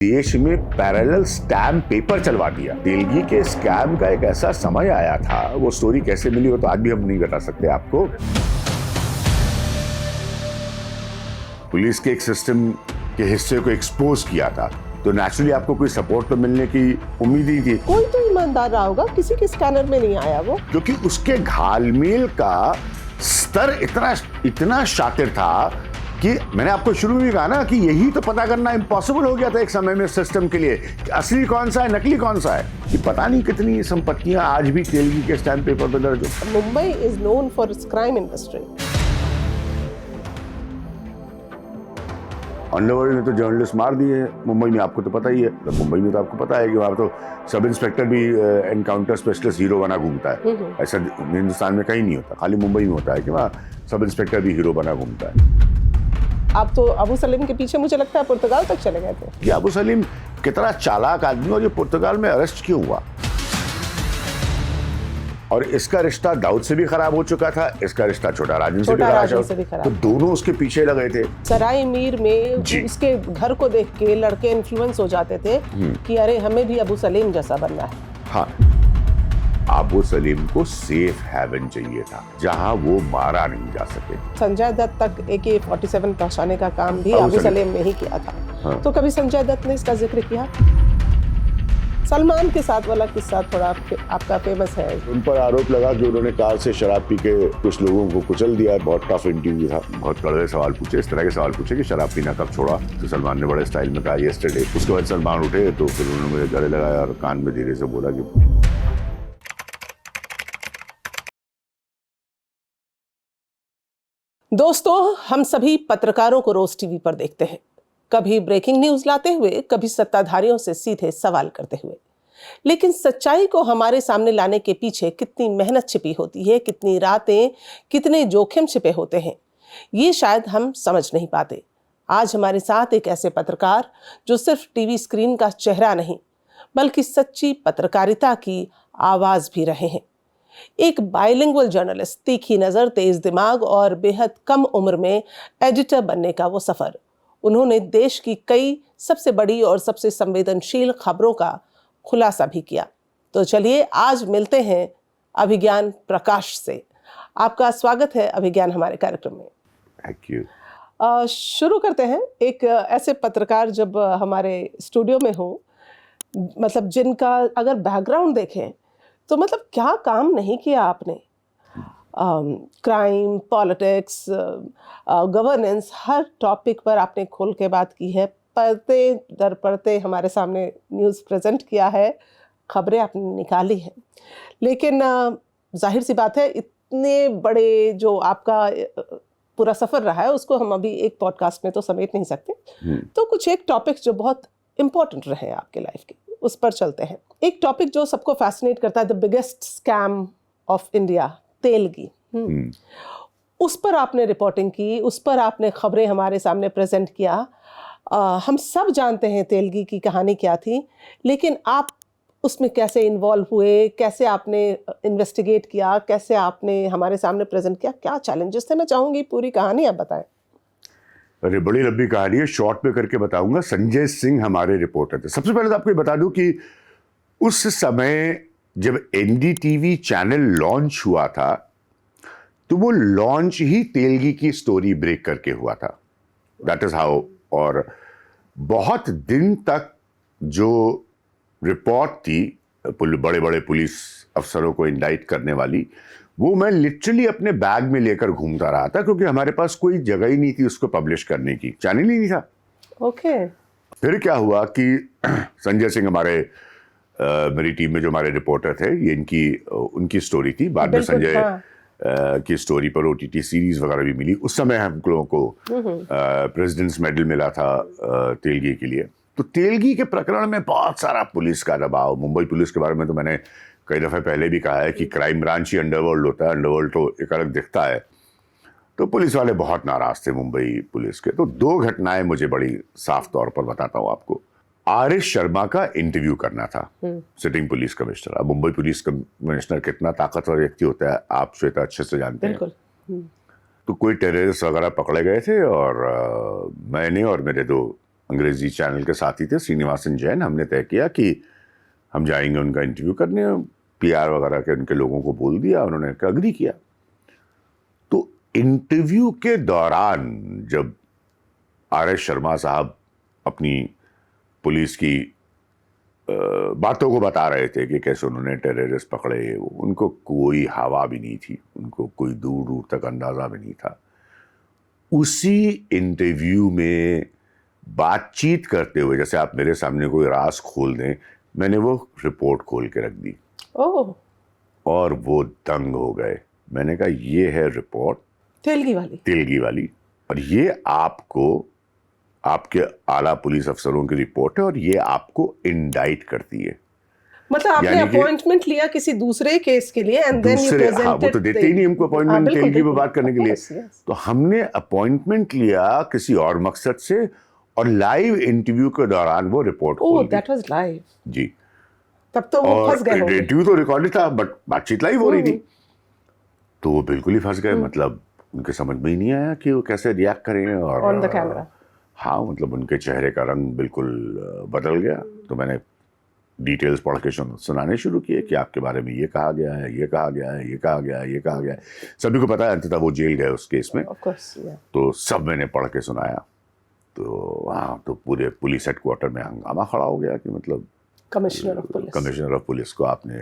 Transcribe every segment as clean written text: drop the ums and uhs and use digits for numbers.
देश में parallel stamp paper चलवा दिया। तेलगी के स्कैम का एक ऐसा समय आया था, वो स्टोरी कैसे मिली हो तो आज भी हम नहीं बता सकते आपको। पुलिस के एक सिस्टम के हिस्से को एक्सपोज किया था, तो नेचुरली आपको कोई सपोर्ट तो मिलने की उम्मीद ही थी। कोई तो ईमानदार रहा होगा, किसी के स्कैनर में नहीं आया वो, क्योंकि उसके घालमेल का स्तर इतना शातिर था कि मैंने आपको शुरू में भी कहा ना कि यही तो पता करना इम्पॉसिबल हो गया था एक समय में सिस्टम के लिए कि असली कौन सा है, नकली कौन सा है। कि पता नहीं कितनी संपत्तियां आज भी तेलगी के स्टैम्प पेपर पर दर्ज हो। Mumbai is known for its crime industry. Underworld ने तो जर्नलिस्ट मार दिए हैं मुंबई में, आपको तो पता ही है। तो मुंबई में तो आपको पता है कि वहाँ तो सब इंस्पेक्टर भी एनकाउंटर स्पेशलिस्ट हीरो बना घूमता है। ऐसा हिंदुस्तान में कहीं नहीं होता, खाली मुंबई में होता है कि वहाँ सब इंस्पेक्टर भी हीरो बना घूमता है। आप तो अबू सलीम के पीछे मुझे लगता है पुर्तगाल तक चले गए थे। कि अबू सलीम कितना चालाक आदमी, और ये पुर्तगाल में अरेस्ट क्यों हुआ? और इसका रिश्ता दाऊद से भी खराब हो चुका था, इसका रिश्ता छोटा राजन से भी खराब, तो दोनों उसके पीछे लगे थे। सराय मीर में उसके घर को देख के लड़के इन्फ्लुएंस हो जाते थे कि अरे हमें भी अबू सलीम जैसा बनना है। हाँ, अबू सलीम को सेफ हेवन चाहिए था जहां वो मारा नहीं जा सके। संजय दत्त तक AK-47 पहुंचाने का काम भी अबू सलीम ने ही किया था। हाँ। तो कभी संजय दत्त ने इसका जिक्र किया? सलमान के साथ वाला किस्सा थोड़ा आपका फेमस है। उन पर आरोप लगा कि उन्होंने कार से शराब पी के कुछ लोगों को कुचल दिया। बहुत टफ इंटरव्यू था, बहुत कड़वे सवाल पूछे, इस तरह के सवाल पूछे कि शराब पीना कब छोड़ा। तो सलमान ने बड़े स्टाइल में कहा यस्टरडे। उसके बाद सलमान उठे तो फिर उन्होंने मुझे गले लगाया और कान में धीरे से बोला कि दोस्तों, हम सभी पत्रकारों को रोज टीवी पर देखते हैं, कभी ब्रेकिंग न्यूज लाते हुए, कभी सत्ताधारियों से सीधे सवाल करते हुए। लेकिन सच्चाई को हमारे सामने लाने के पीछे कितनी मेहनत छिपी होती है, कितनी रातें, कितने जोखिम छिपे होते हैं, ये शायद हम समझ नहीं पाते। आज हमारे साथ एक ऐसे पत्रकार जो सिर्फ टीवी स्क्रीन का चेहरा नहीं, बल्कि सच्ची पत्रकारिता की आवाज भी रहे हैं। एक बाइलिंगुअल जर्नलिस्ट, तीखी नजर, तेज दिमाग और बेहद कम उम्र में एडिटर बनने का वो सफर। उन्होंने देश की कई सबसे बड़ी और सबसे संवेदनशील खबरों का खुलासा भी किया। तो चलिए आज मिलते हैं अभिज्ञान प्रकाश से। आपका स्वागत है अभिज्ञान हमारे कार्यक्रम में। Thank you. शुरू करते हैं। एक ऐसे पत्रकार जब हमारे स्टूडियो में हो, मतलब जिनका अगर बैकग्राउंड देखें तो मतलब क्या काम नहीं किया आपने। क्राइम, पॉलिटिक्स, गवर्नेंस, हर टॉपिक पर आपने खोल के बात की है। पर्दे दर पर्दे हमारे सामने न्यूज़ प्रेजेंट किया है, खबरें आपने निकाली हैं। लेकिन जाहिर सी बात है, इतने बड़े जो आपका पूरा सफ़र रहा है उसको हम अभी एक पॉडकास्ट में तो समेट नहीं सकते। तो कुछ एक टॉपिक जो बहुत इम्पोर्टेंट रहे आपके लाइफ के, उस पर चलते हैं। एक टॉपिक जो सबको फैसिनेट करता है, the biggest scam of India, Telgi. उस पर आपने रिपोर्टिंग की, उस पर आपने खबरें हमारे सामने प्रेजेंट किया। हम सब जानते हैं तेलगी की कहानी क्या थी, लेकिन आप उसमें कैसे इन्वॉल्व हुए, कैसे आपने इन्वेस्टिगेट किया, कैसे आपने हमारे सामने प्रेजेंट किया, क्या चैलेंजेस थे? मैं चाहूँगी पूरी कहानी आप बताएं। अरे बड़ी लंबी कहानी है, शॉर्ट में करके बताऊंगा। संजय सिंह हमारे रिपोर्टर थे। सबसे पहले तो आपको बता दूं कि उस समय जब NDTV चैनल लॉन्च हुआ था तो वो लॉन्च ही तेलगी की स्टोरी ब्रेक करके हुआ था। That is how. और बहुत दिन तक जो रिपोर्ट थी बड़े बड़े पुलिस अफसरों को इंडाइट करने वाली, वो मैं लिटरली अपने बैग में लेकर घूमता रहा था, क्योंकि हमारे पास कोई जगह ही नहीं थी उसको पब्लिश करने की, चैनल ही नहीं था। ओके। फिर क्या हुआ कि संजय सिंह हमारे मेरी टीम में जो हमारे रिपोर्टर थे, ये उनकी स्टोरी थी। बाद में संजय की स्टोरी पर OTT सीरीज वगैरह भी मिली। उस समय हम लोगों को प्रेसिडेंट्स मेडल मिला था तेलगी के लिए। तो तेलगी के प्रकरण में बहुत सारा पुलिस का दबाव। मुंबई पुलिस के बारे में तो मैंने कई दफ़े पहले भी कहा है कि क्राइम ब्रांच ही अंडरवर्ल्ड होता है, अंडरवर्ल्ड तो एक अलग दिखता है। तो पुलिस वाले बहुत नाराज थे मुंबई पुलिस के। तो दो घटनाएं मुझे बड़ी साफ तौर पर बताता हूँ आपको। RS शर्मा का इंटरव्यू करना था, सिटिंग पुलिस कमिश्नर। अब मुंबई पुलिस कमिश्नर कितना ताकतवर व्यक्ति होता है आप श्वेता अच्छे से जानते हैं। तो कोई टेररिस्ट वगैरह पकड़े गए थे और मैंने और मेरे दो अंग्रेजी चैनल के साथी थे श्रीनिवासन जैन, हमने तय किया कि हम जाएंगे उनका इंटरव्यू करने। पीआर वगैरह के उनके लोगों को बोल दिया, उन्होंने अग्री किया। तो इंटरव्यू के दौरान जब आर.एस. शर्मा साहब अपनी पुलिस की बातों को बता रहे थे कि कैसे उन्होंने टेररिस्ट पकड़े, उनको कोई हवा भी नहीं थी, उनको कोई दूर दूर तक अंदाजा भी नहीं था। उसी इंटरव्यू में बातचीत करते हुए, जैसे आप मेरे सामने कोई राज खोल दें, मैंने वो रिपोर्ट खोल के रख दी। ओह, और वो दंग हो गए। मैंने कहा ये है रिपोर्ट तेलगी वाली, और ये आपको आपके आला पुलिस अफसरों की रिपोर्ट है और ये आपको इंडाइट करती है। मतलब आपने अपॉइंटमेंट लिया किसी दूसरे केस के लिए एंड देन यू प्रेजेंटेड। हाँ, वो तो देते ही नहीं हमको अपॉइंटमेंट तेलगी पे बात करने के लिए। तो हमने अपॉइंटमेंट लिया किसी और मकसद से, और लाइव इंटरव्यू के दौरान वो रिपोर्ट खोल दी। दैट वाज लाइव जी। तब तो वो फंस गए होंगे। इंटरव्यू तो रिकॉर्डेड था बट बातचीत लाइव हो रही थी, तो वो बिल्कुल ही फंस गए। मतलब उनके समझ में ही नहीं आया कि वो कैसे रिएक्ट करें। और ऑन द कैमरा, हाँ, मतलब उनके चेहरे का रंग बिल्कुल बदल गया। तो मैंने डिटेल्स पढ़ के सुनाने शुरू किए कि आपके बारे में ये कहा गया है, ये कहा गया है, ये कहा गया है, ये कहा गया है। सभी को पता है अंततः वो जेल गए उस केस में। ऑफ कोर्स, तो सब मैंने पढ़ के सुनाया। तो हाँ, तो पूरे पुलिस हेडक्वार्टर में हंगामा खड़ा हो गया कि मतलब कमिश्नर ऑफ पुलिस को आपने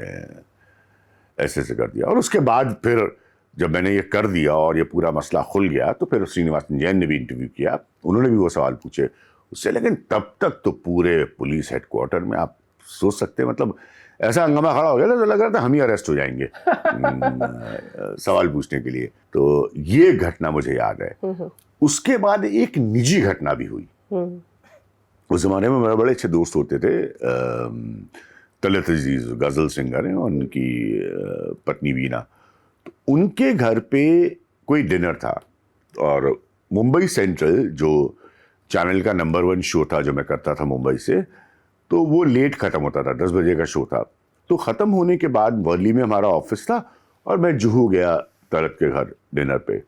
ऐसे कर दिया। और उसके बाद फिर जब मैंने ये कर दिया और ये पूरा मसला खुल गया, तो फिर श्रीनिवासन जैन ने भी इंटरव्यू किया, उन्होंने भी वो सवाल पूछे उससे। लेकिन तब तक तो पूरे पुलिस हेडक्वार्टर में आप सोच सकते हैं, मतलब ऐसा हंगामा खड़ा हो गया था, तो लग रहा था हम ही अरेस्ट हो जाएंगे सवाल पूछने के लिए। तो ये घटना मुझे याद है। उसके बाद एक निजी घटना भी हुई। उस जमाने में मेरे बड़े अच्छे दोस्त होते थे, तलत अजीज गजल सिंगर हैं, और उनकी पत्नी वीना। तो उनके घर पे कोई डिनर था, और मुंबई सेंट्रल जो चैनल का नंबर 1 शो था जो मैं करता था मुंबई से, तो वो लेट ख़त्म होता था, 10 बजे का शो था। तो ख़त्म होने के बाद वर्ली में हमारा ऑफिस था, और मैं जुहू गया तलत के घर डिनर पे।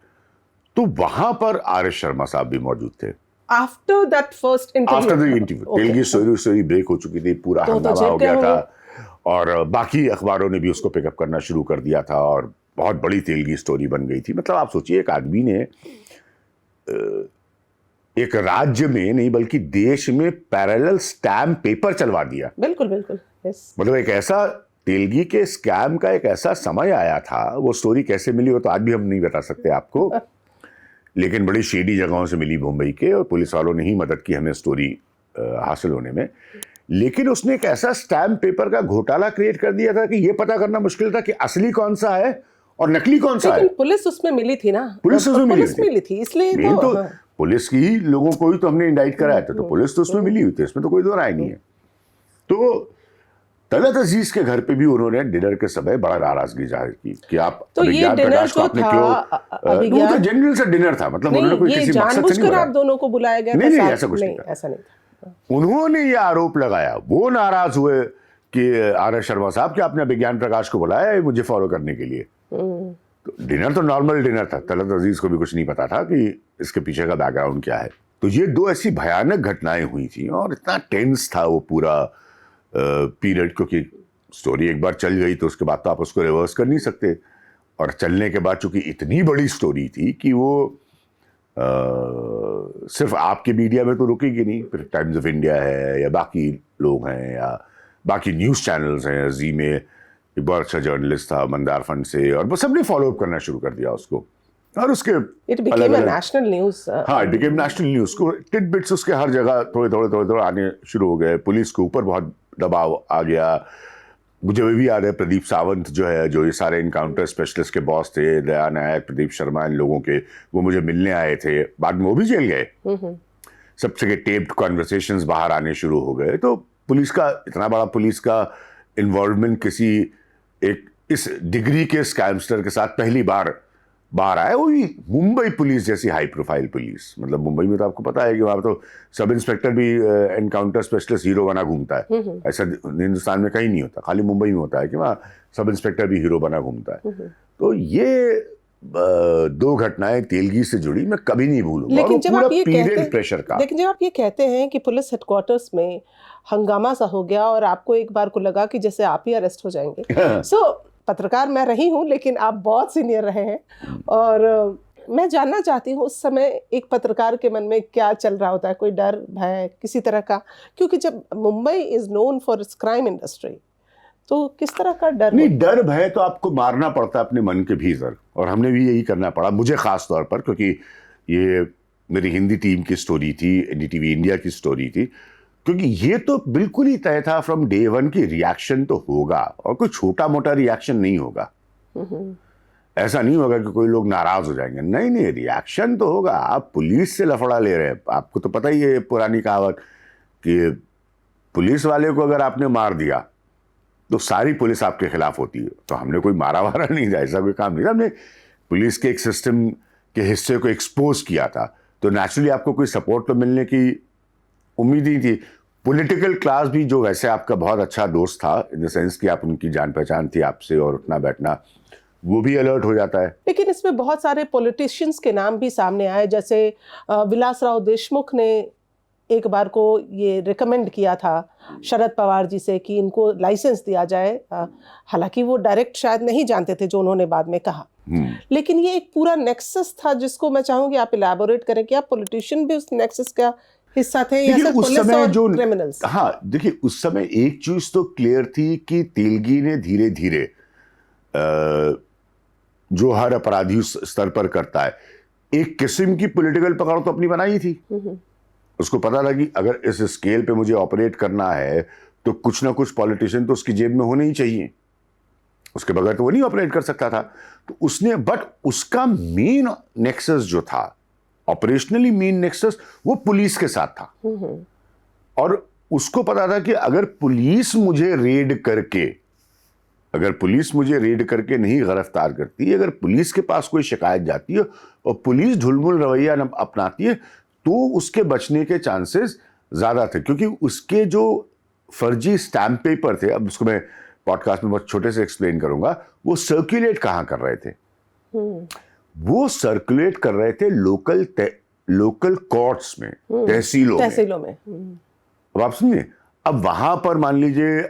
तो वहां पर आर.एस. शर्मा साहब भी मौजूद थे। After that first interview, after the interview Telgi story break हो चुकी थी, पूरा हंगामा हो गया था, और बाकी अखबारों ने भी उसको पिकअप करना शुरू कर दिया था, और बहुत बड़ी तेलगी स्टोरी बन गई थी। मतलब आप सोचिए, एक आदमी ने एक राज्य में नहीं बल्कि देश में पैरेलल स्टैम्प पेपर चलवा दिया। बिल्कुल बिल्कुल, यस। मतलब एक ऐसा तेलगी के स्कैम का एक ऐसा समय आया था। वो स्टोरी कैसे मिली वो तो आज भी हम नहीं बता सकते आपको, लेकिन बड़ी शेडी जगहों से मिली मुंबई के, और पुलिस वालों ने ही मदद की हमें स्टोरी हासिल होने में। लेकिन उसने एक ऐसा स्टैम्प पेपर का घोटाला क्रिएट कर दिया था कि ये पता करना मुश्किल था कि असली कौन सा है और नकली कौन सा है। पुलिस उसमें मिली थी ना, पुलिस उसमें मिली थी, इसलिए तो पुलिस की ही लोगों को ही तो हमने इंडाइट कराया था, तो पुलिस तो उसमें मिली हुई थी, इसमें तो कोई दो राय नहीं है। तो तलत अजीज के घर पे भी उन्होंने डिनर के समय बड़ा नाराजगी जाहिर की कि आप तो ये डिनर जो था, वो तो जनरल सा डिनर था, मतलब उन्होंने कोई किसी मकसद से नहीं, आप दोनों को बुलाया गया था? नहीं, ऐसा कुछ नहीं, ऐसा नहीं था। उन्होंने ये आरोप लगाया, वो नाराज हुए कि आर.एस. शर्मा साहब कि आपने विज्ञान प्रकाश को बुलाया है मुझे फॉलो करने के लिए। तो डिनर तो नॉर्मल डिनर था, तलत अजीज को भी कुछ नहीं पता था कि इसके पीछे का बैकग्राउंड क्या है। तो ये दो ऐसी भयानक घटनाएं हुई थी, और इतना टेंस था वो पूरा पीरियड, क्योंकि स्टोरी एक बार चल गई तो उसके बाद तो आप उसको रिवर्स कर नहीं सकते। और चलने के बाद चूंकि इतनी बड़ी स्टोरी थी कि वो सिर्फ आपके मीडिया में तो रुकेगी नहीं, फिर टाइम्स ऑफ इंडिया है, या बाकी लोग हैं, या बाकी न्यूज़ चैनल्स हैं। जी में एक बहुत अच्छा जर्नलिस्ट था मंदार फंड से, और बस सबने फॉलो अप करना शुरू कर दिया उसको, और उसके it became a national news. हाँ, इट बिकेम नेशनल न्यूज़। को टिडबिट्स उसके हर जगह थोड़े आने शुरू हो गए। पुलिस के ऊपर बहुत दबाव आ गया। मुझे भी याद है प्रदीप सावंत जो है, जो ये सारे इनकाउंटर स्पेशलिस्ट के बॉस थे, दया नायक, प्रदीप शर्मा, इन लोगों के, वो मुझे मिलने आए थे। बाद में वो भी जेल गए। सबसे टेप्ड कॉन्वर्सेशंस बाहर आने शुरू हो गए। तो पुलिस का इतना बड़ा पुलिस का इन्वॉल्वमेंट किसी एक इस डिग्री के स्कैमस्टर के साथ पहली बार बाहर आया, वो भी मुंबई पुलिस जैसी हाई प्रोफाइल पुलिस। मतलब मुंबई में तो आपको पता है कि वहाँ तो सब इंस्पेक्टर भी एनकाउंटर स्पेशलिस्ट हीरो बना घूमता है। ऐसा हिंदुस्तान में कहीं नहीं होता, खाली मुंबई में होता है कि वहाँ सब इंस्पेक्टर भी हीरो बना घूमता है। तो ये दो घटनाएं तेलगी से जुड़ी मैं कभी नहीं भूलूंगा, और वो लेकिन जब पूरा आप ये पीरियड कहते प्रेशर का। लेकिन जब आप ये कहते हैं कि पुलिस हेडक्वार्टर्स में हंगामा सा हो गया और आपको एक बार को लगा कि जैसे आप ही अरेस्ट हो जाएंगे, सो पत्रकार मैं रही हूँ लेकिन आप बहुत सीनियर रहे हैं, और मैं जानना चाहती हूँ उस समय एक पत्रकार के मन में क्या चल रहा होता है, कोई डर भय किसी तरह का, क्योंकि जब Mumbai is known for its crime industry, तो किस तरह का डर नहीं, डर भय तो आपको मारना पड़ता है अपने मन के भीतर, और हमने भी यही करना पड़ा, मुझे खास तौर पर, क्योंकि ये मेरी हिंदी टीम की स्टोरी थी, एनडीटीवी इंडिया की स्टोरी थी, क्योंकि ये तो बिल्कुल ही तय था फ्रॉम डे वन की रिएक्शन तो होगा, और कोई छोटा मोटा रिएक्शन नहीं होगा। ऐसा नहीं होगा कि कोई लोग नाराज हो जाएंगे, नहीं नहीं, रिएक्शन तो होगा। आप पुलिस से लफड़ा ले रहे हैं, आपको तो पता ही है पुरानी कहावत कि पुलिस वाले को अगर आपने मार दिया तो सारी पुलिस आपके खिलाफ होती है। तो हमने कोई मारा वारा नहीं था, ऐसा कोई काम नहीं था, हमने पुलिस के एक सिस्टम के हिस्से को एक्सपोज किया था, तो नेचुरली आपको कोई सपोर्ट तो मिलने की उम्मीद ही थी। पॉलिटिकल क्लास भी, जो वैसे आपका बहुत अच्छा दोस्त था इन द सेंस कि आप उनकी जान पहचान थी आपसे और उठना बैठना, वो भी अलर्ट हो जाता है। लेकिन इसमें बहुत सारे पॉलिटिशियंस के नाम भी सामने आए, जैसे विलासराव देशमुख ने एक बार को ये रिकमेंड किया था शरद पवार जी से कि इनको लाइसेंस दिया जाए, हालांकि वो डायरेक्ट शायद नहीं जानते थे जो उन्होंने बाद में कहा, लेकिन ये एक पूरा नेक्सस था जिसको मैं चाहूंगी आप इलैबोरेट करें कि आप पॉलिटिशियन भी उस नेक्सस का हिस्सा थे या सिर्फ पुलिस और क्रिमिनल्स? हाँ, देखिए उस समय एक चीज तो क्लियर थी कि तेलगी ने धीरे धीरे जो हर अपराधी स्तर पर करता है, एक किस्म की पॉलिटिकल पकड़ तो अपनी बनाई थी। उसको पता था कि अगर इस स्केल पे मुझे ऑपरेट करना है तो कुछ ना कुछ पॉलिटिशियन तो उसकी जेब में होने ही चाहिए, उसके बगैर तो वो नहीं ऑपरेट कर सकता था। तो उसने, बट उसका मेन नेक्सस जो था, ऑपरेशनली मेन नेक्सस, वो पुलिस के साथ था। और उसको पता था कि अगर पुलिस मुझे रेड करके नहीं गिरफ्तार करती, अगर पुलिस के पास कोई शिकायत जाती है और पुलिस ढुलमुल रवैया अपनाती है, तो उसके बचने के चांसेस ज्यादा थे। क्योंकि उसके जो फर्जी स्टैम्प पेपर थे, अब उसको मैं पॉडकास्ट में बहुत छोटे से एक्सप्लेन करूंगा, वो सर्कुलेट कहां कर रहे थे? वो सर्कुलेट कर रहे थे लोकल कोर्ट्स में, तहसीलों में। अब आप सुनिए, अब वहां पर मान लीजिए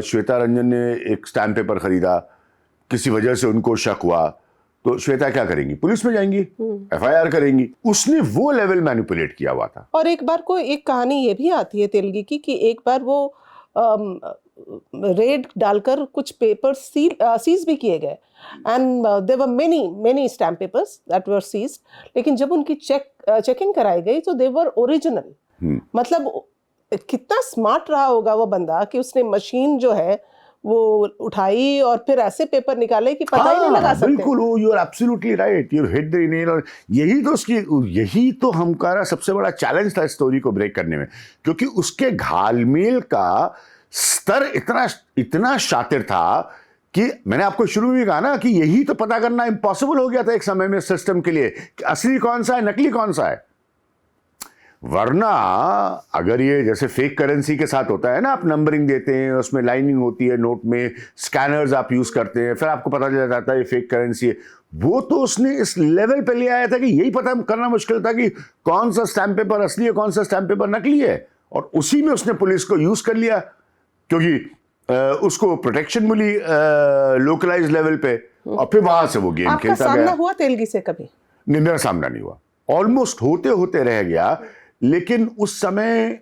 श्वेता रंजन ने एक स्टैम्प पेपर खरीदा, किसी वजह से उनको शक हुआ, तो श्वेता क्या करेंगी? पुलिस में जाएंगी, एफआईआर करेंगी। उसने वो लेवल मैनिपुलेट किया हुआ था। और एक बार को एक कहानी ये भी आती है तेलगी की कि एक बार वो रेड डालकर कुछ पेपर सीज भी किए गए, and there were many stamp papers that were seized, लेकिन जब उनकी चेकिंग कराई गई तो दे वर ओरिजिनल। मतलब कितना स्मार्ट रहा होगा वो बंदा कि उसने मशीन जो है वो उठाई और फिर ऐसे पेपर निकाले कि पता ही नहीं लगा सकते। बिल्कुल, you are absolutely right, you hit the nail. और यही तो हमारा सबसे बड़ा चैलेंज था स्टोरी को ब्रेक करने में, क्योंकि उसके घालमेल का स्तर इतना शातिर था कि मैंने आपको शुरू में कहा ना कि यही तो पता करना इम्पॉसिबल हो गया था एक समय में सिस्टम के लिए कि असली कौन सा है, नकली कौन सा है। वरना अगर ये जैसे फेक करेंसी के साथ होता है ना, आप नंबरिंग देते हैं, उसमें लाइनिंग होती है नोट में, स्कैनर्स आप यूज करते हैं, फिर आपको पता चल जाता है ये फेक करेंसी है। वो तो उसने इस लेवल पे ले आया था कि यही पता करना मुश्किल था कि कौन सा स्टैम्प पेपर असली है, कौन सा स्टैम्प पेपर नकली है। और उसी में उसने पुलिस को यूज कर लिया, क्योंकि उसको प्रोटेक्शन मिली लोकलाइज लेवल पे, और फिर वहां से वो गेम खेलता गया। सामना हुआ तेलगी से कभी? नहीं, मेरा सामना नहीं हुआ, ऑलमोस्ट होते होते रह गया। लेकिन उस समय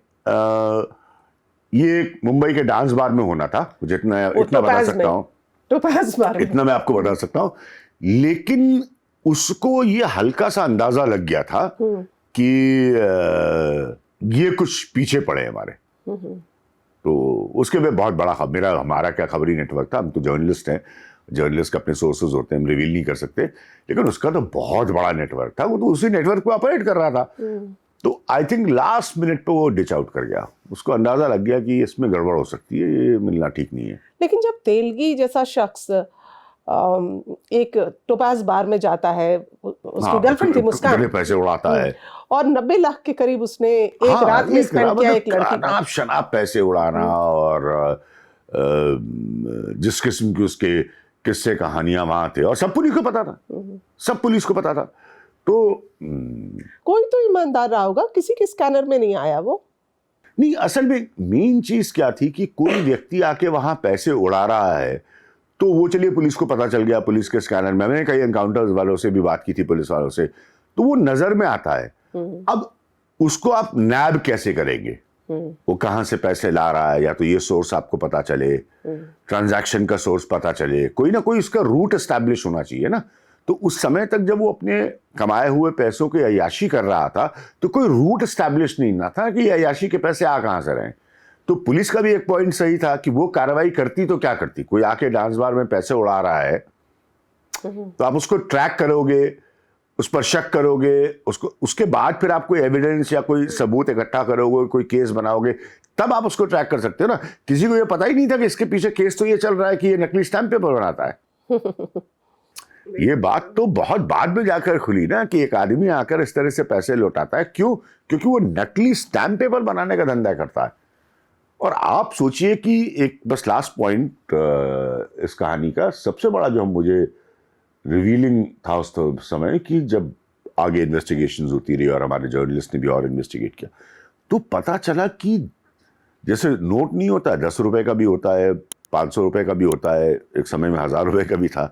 ये मुंबई के डांस बार में होना था, मुझे इतना बता सकता हूँ, इतना मैं आपको बता सकता हूँ। लेकिन उसको ये हल्का सा अंदाजा लग गया था कि ये कुछ पीछे पड़े हमारे। तो उसके लिए बहुत बड़ा हमारा क्या खबरी नेटवर्क था, हम तो जर्नलिस्ट हैं, जर्नलिस्ट के अपने सोर्सेज होते हैं, हम रिवील नहीं कर सकते, लेकिन उसका तो बहुत बड़ा नेटवर्क था, वो तो उसी नेटवर्क पे ऑपरेट कर रहा था। तो आई थिंक लास्ट मिनट पे वो डिच आउट कर गया, उसको अंदाजा लग गया कि इसमें गड़बड़ हो सकती है, ये मिलना ठीक नहीं है। लेकिन जब तेलगी जैसा शख्स एक टोपाज बार में जाता है, उसकी गर्लफ्रेंड थी मुस्कान, पैसे उड़ाता है, और 90 लाख के करीब उसने एक रात में स्पेंड किया एक लड़की शनाब पैसे उड़ाना, और जिस किस्म की उसके किस्से कहानियां वहां थे और सब पुलिस को पता था, सब पुलिस को पता था। तो कोई तो ईमानदार रहा होगा, किसी के स्कैनर में नहीं आया वो। नहीं, असल में मेन चीज क्या थी कि कोई व्यक्ति आके वहां पैसे उड़ा रहा है तो वो चलिए पुलिस को पता चल गया, पुलिस के स्कैनर में। मैंने कई एनकाउंटर्स वालों से भी बात की थी, पुलिस वालों से, तो वो नजर में आता है। अब उसको आप नैब कैसे करेंगे, वो कहां से पैसे ला रहा है, या तो ये सोर्स आपको पता चले, ट्रांजैक्शन का सोर्स पता चले, कोई ना कोई इसका रूट एस्टैब्लिश होना चाहिए ना। तो उस समय तक जब वो अपने कमाए हुए पैसों की अय्याशी कर रहा था तो कोई रूट एस्टैब्लिश नहीं ना था कि अय्याशी के पैसे आ कहां से रहे। तो पुलिस का भी एक पॉइंट सही था कि वो कार्रवाई करती तो क्या करती, कोई आके डांस बार में पैसे उड़ा रहा है तो आप उसको ट्रैक करोगे, उस पर शक करोगे, उसको उसके बाद फिर आप कोई एविडेंस या कोई सबूत इकट्ठा करोगे, कोई केस बनाओगे, तब आप उसको ट्रैक कर सकते हो ना। किसी को ये पता ही नहीं था कि इसके पीछे केस तो ये चल रहा है कि ये नकली स्टैम्प पेपर बनाता है। ये बात तो बहुत बाद में जाकर खुली ना कि एक आदमी आकर इस तरह से पैसे लौटाता है। क्यों? क्योंकि वो नकली स्टैम्प पेपर बनाने का धंधा करता है। और आप सोचिए कि एक बस लास्ट पॉइंट इस कहानी का सबसे बड़ा जो मुझे रिवीलिंग था उस समय, कि जब आगे इन्वेस्टिगेशंस होती रही और हमारे जर्नलिस्ट ने भी और इन्वेस्टिगेट किया, तो पता चला कि जैसे नोट नहीं होता, 10 रुपए का भी होता है, 500 रुपए का भी होता है, एक समय में 1000 रुपए का भी था,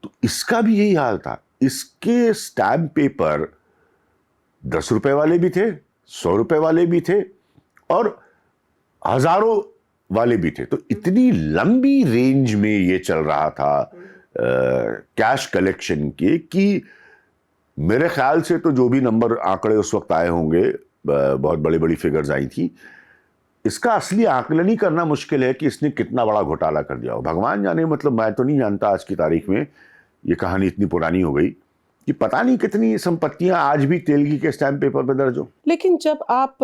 तो इसका भी यही हाल था। इसके स्टैम्प पेपर 10 रुपए वाले भी थे, 100 रुपए वाले भी थे और हजारों वाले भी थे। तो इतनी लंबी रेंज में ये चल रहा था कैश कलेक्शन के, कि मेरे ख्याल से तो जो भी नंबर आंकड़े उस वक्त आए होंगे, बहुत बड़ी बड़ी फिगर्स आई थी, इसका असली आकलन ही करना मुश्किल है कि इसने कितना बड़ा घोटाला कर दिया हो। भगवान जाने, मतलब मैं तो नहीं जानता, आज की तारीख में ये कहानी इतनी पुरानी हो गई कि पता नहीं कितनी संपत्तियां आज भी तेलगी के स्टैम्प पेपर पर दर्ज हो। लेकिन जब आप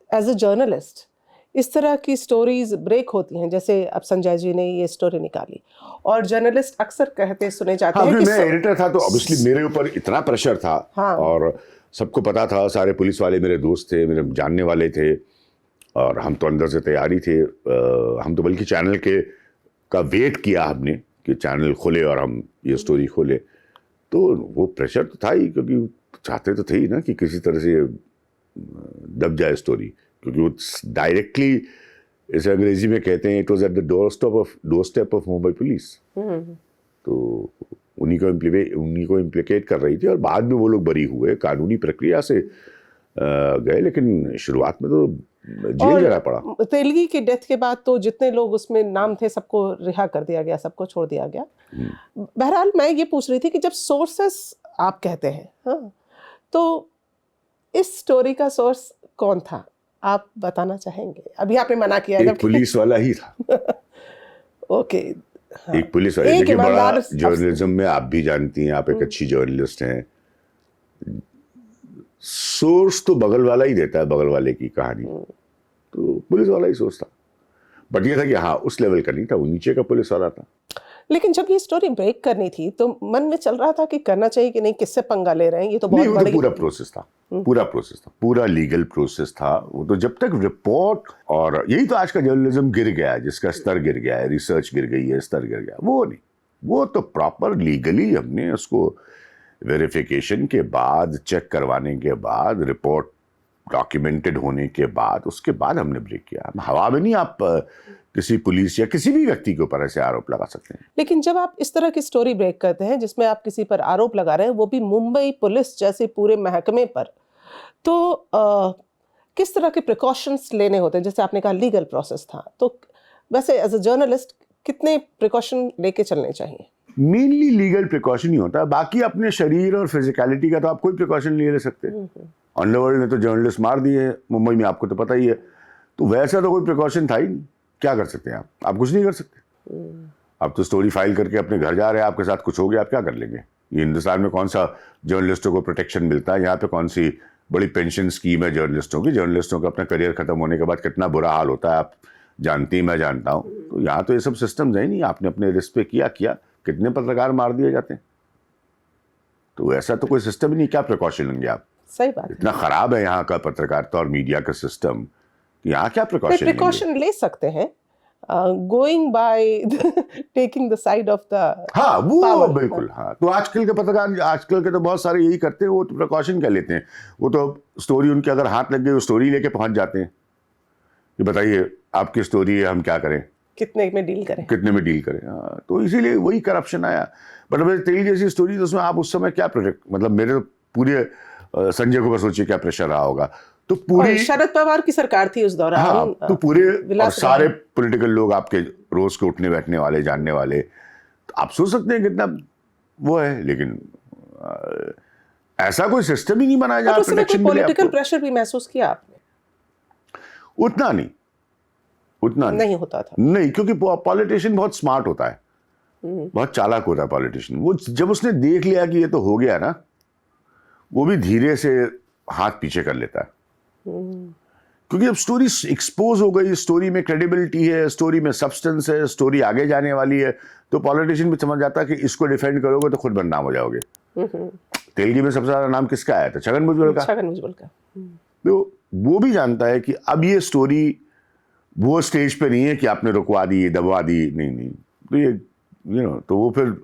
एज अ जर्नलिस्ट इस तरह की स्टोरीज ब्रेक होती हैं, जैसे अब संजय जी ने ये स्टोरी निकाली, और जर्नलिस्ट अक्सर कहते सुने जाते हैं कि मैं एडिटर था तो ऑब्वियसली मेरे ऊपर इतना प्रेशर था। हाँ। और सबको पता था, सारे पुलिस वाले मेरे दोस्त थे, मेरे जानने वाले थे, और हम तो अंदर से तैयारी थे। हम तो बल्कि चैनल के का वेट किया हमने कि चैनल खोले और हम ये स्टोरी खोले। तो वो प्रेशर तो था ही, क्योंकि चाहते तो थे ही ना कि किसी तरह से दब जाए स्टोरी, क्योंकि वो डायरेक्टली, इसे अंग्रेजी में कहते हैं, it was at the doorstep of Mumbai police. तो उन्हीं को इम्प्लिकेट कर रही थी, और बाद में वो लोग बरी हुए, कानूनी प्रक्रिया से गए, लेकिन शुरुआत में तो जेल जाना पड़ा। तेलगी की डेथ के बाद तो जितने लोग उसमें नाम थे सबको रिहा कर दिया गया, सबको छोड़ दिया गया। बहरहाल मैं ये पूछ रही थी कि जब सोर्सेस आप कहते हैं, हाँ, तो इस स्टोरी का सोर्स कौन था, आप बताना चाहेंगे? अभी आपने मना किया। एक पुलिस वाला ही था। ओके, हाँ। एक पुलिस वाला, देखिए बड़ा जर्नलिज्म में आप भी जानती हैं, आप एक अच्छी जर्नलिस्ट हैं, सोर्स तो बगल वाला ही देता है, बगल वाले की कहानी, तो पुलिस वाला ही सोर्स था। बट ये था कि हाँ, उस लेवल का नहीं था, वो नीचे का पुलिस वाला था। लेकिन जब ये स्टोरी ब्रेक करनी थी तो मन में चल रहा था कि करना चाहिए कि नहीं, किससे पंगा ले रहे हैं, ये तो बहुत बड़ी। पूरा प्रोसेस था, पूरा लीगल प्रोसेस था वो। तो जब तक रिपोर्ट, और यही तो आज का जर्नलिज्म गिर गया है, जिसका स्तर गिर गया है, रिसर्च गिर गई है, स्तर गिर गया, वो नहीं। वो तो प्रॉपर लीगली हमने उसको वेरिफिकेशन के बाद, चेक करवाने के बाद, रिपोर्ट डॉक्यूमेंटेड होने के बाद, उसके बाद हमने ब्रेक किया। हवा में नहीं आप किसी पुलिस या किसी भी व्यक्ति के ऊपर ऐसे आरोप लगा सकते हैं। लेकिन जब आप इस तरह की स्टोरी ब्रेक करते हैं जिसमें आप किसी पर आरोप लगा रहे हैं, वो भी मुंबई पुलिस जैसे पूरे महकमे पर, तो किस तरह के प्रिकॉशंस लेने होते हैं? जैसे आपने कहा लीगल प्रोसेस था, तो वैसे एज अ जर्नलिस्ट कितने प्रिकॉशन लेके चलने चाहिए? मेनली लीगल प्रिकॉशन ही होता है, बाकी अपने शरीर और फिजिकलिटी का तो आप कोई प्रिकॉशन नहीं ले सकते। अंडरवर्ल्ड ने तो जर्नलिस्ट मार दिए मुंबई में, आपको तो पता ही है। तो वैसा तो कोई प्रिकॉशन था ही नहीं। क्या कर सकते हैं आप कुछ नहीं कर सकते। आप तो स्टोरी फाइल करके अपने घर जा रहे हैं, आपके साथ कुछ हो गया, आप क्या कर लेंगे? ये हिंदुस्तान में कौन सा जर्नलिस्टों को प्रोटेक्शन मिलता है? यहाँ पे कौन सी बड़ी पेंशन स्कीम है जर्नलिस्टों की? जर्नलिस्टों का अपना करियर खत्म होने के बाद कितना बुरा हाल होता है, आप जानती हैं, मैं जानता हूँ। तो यहाँ तो ये सब सिस्टम है नहीं। आपने अपने रिस्क पे किया, कितने पत्रकार मार दिए जाते हैं। तो ऐसा तो कोई सिस्टम ही नहीं, क्या प्रिकॉशन लेंगे आप? सही बात। इतना खराब है यहाँ का पत्रकारिता और मीडिया का सिस्टम, यहाँ क्या प्रिकॉशन ले सकते हैं, going by taking the side of the हाँ वो power. बिल्कुल हाँ। तो आजकल के पत्रकार आजकल के तो बहुत सारे यही करते हैं, वो तो प्रिकॉशन क्या लेते हैं, वो तो स्टोरी उनके अगर हाथ लग गई वो स्टोरी लेके पहुंच जाते हैं कि बताइए आपकी स्टोरी है, हम क्या करें, कितने में डील करें, कितने में डील करें। हाँ, तो इसीलिए वही करप्शन आया। बट अगर तेरी जैसी स्टोरी तो उसमें आप उस समय क्या प्रोजेक्ट, मतलब मेरे तो पूरे संजय को बस सोचिए क्या प्रेशर रहा होगा। तो और पूरी शरद पवार की सरकार थी उस दौरान। हाँ, तो पूरे और विलास सारे पॉलिटिकल लोग आपके रोज के उठने बैठने वाले जानने वाले, तो आप सोच सकते हैं कितना वो है। लेकिन ऐसा कोई सिस्टम ही नहीं बनाया बट जहाँ उस समय कोई प्रोटेक्शन मिले पॉलिटिकल आपको। प्रेशर भी महसूस किया आपने? उतना नहीं, उतना नहीं होता था। नहीं, क्योंकि पॉलिटिशियन बहुत स्मार्ट होता है, बहुत चालाक होता है पॉलिटिशियन। वो जब उसने देख लिया कि ये तो हो गया ना, वो भी धीरे से हाथ पीछे कर लेता है। क्योंकि अब स्टोरी एक्सपोज हो गई, स्टोरी में क्रेडिबिलिटी है, स्टोरी में सब्सटेंस है, स्टोरी आगे जाने वाली है, तो पॉलिटिशियन भी समझ जाता है कि इसको डिफेंड करोगे तो खुद बदनाम हो जाओगे। तेलगी में सबसे ज्यादा नाम किसका आया था? छगन भुजबल का। छगन भुजबल का। तो वो भी जानता है कि अब ये स्टोरी वो स्टेज पे नहीं है कि आपने रुकवा दी, दबवा दी, नहीं नहीं, तो ये तो वो फिर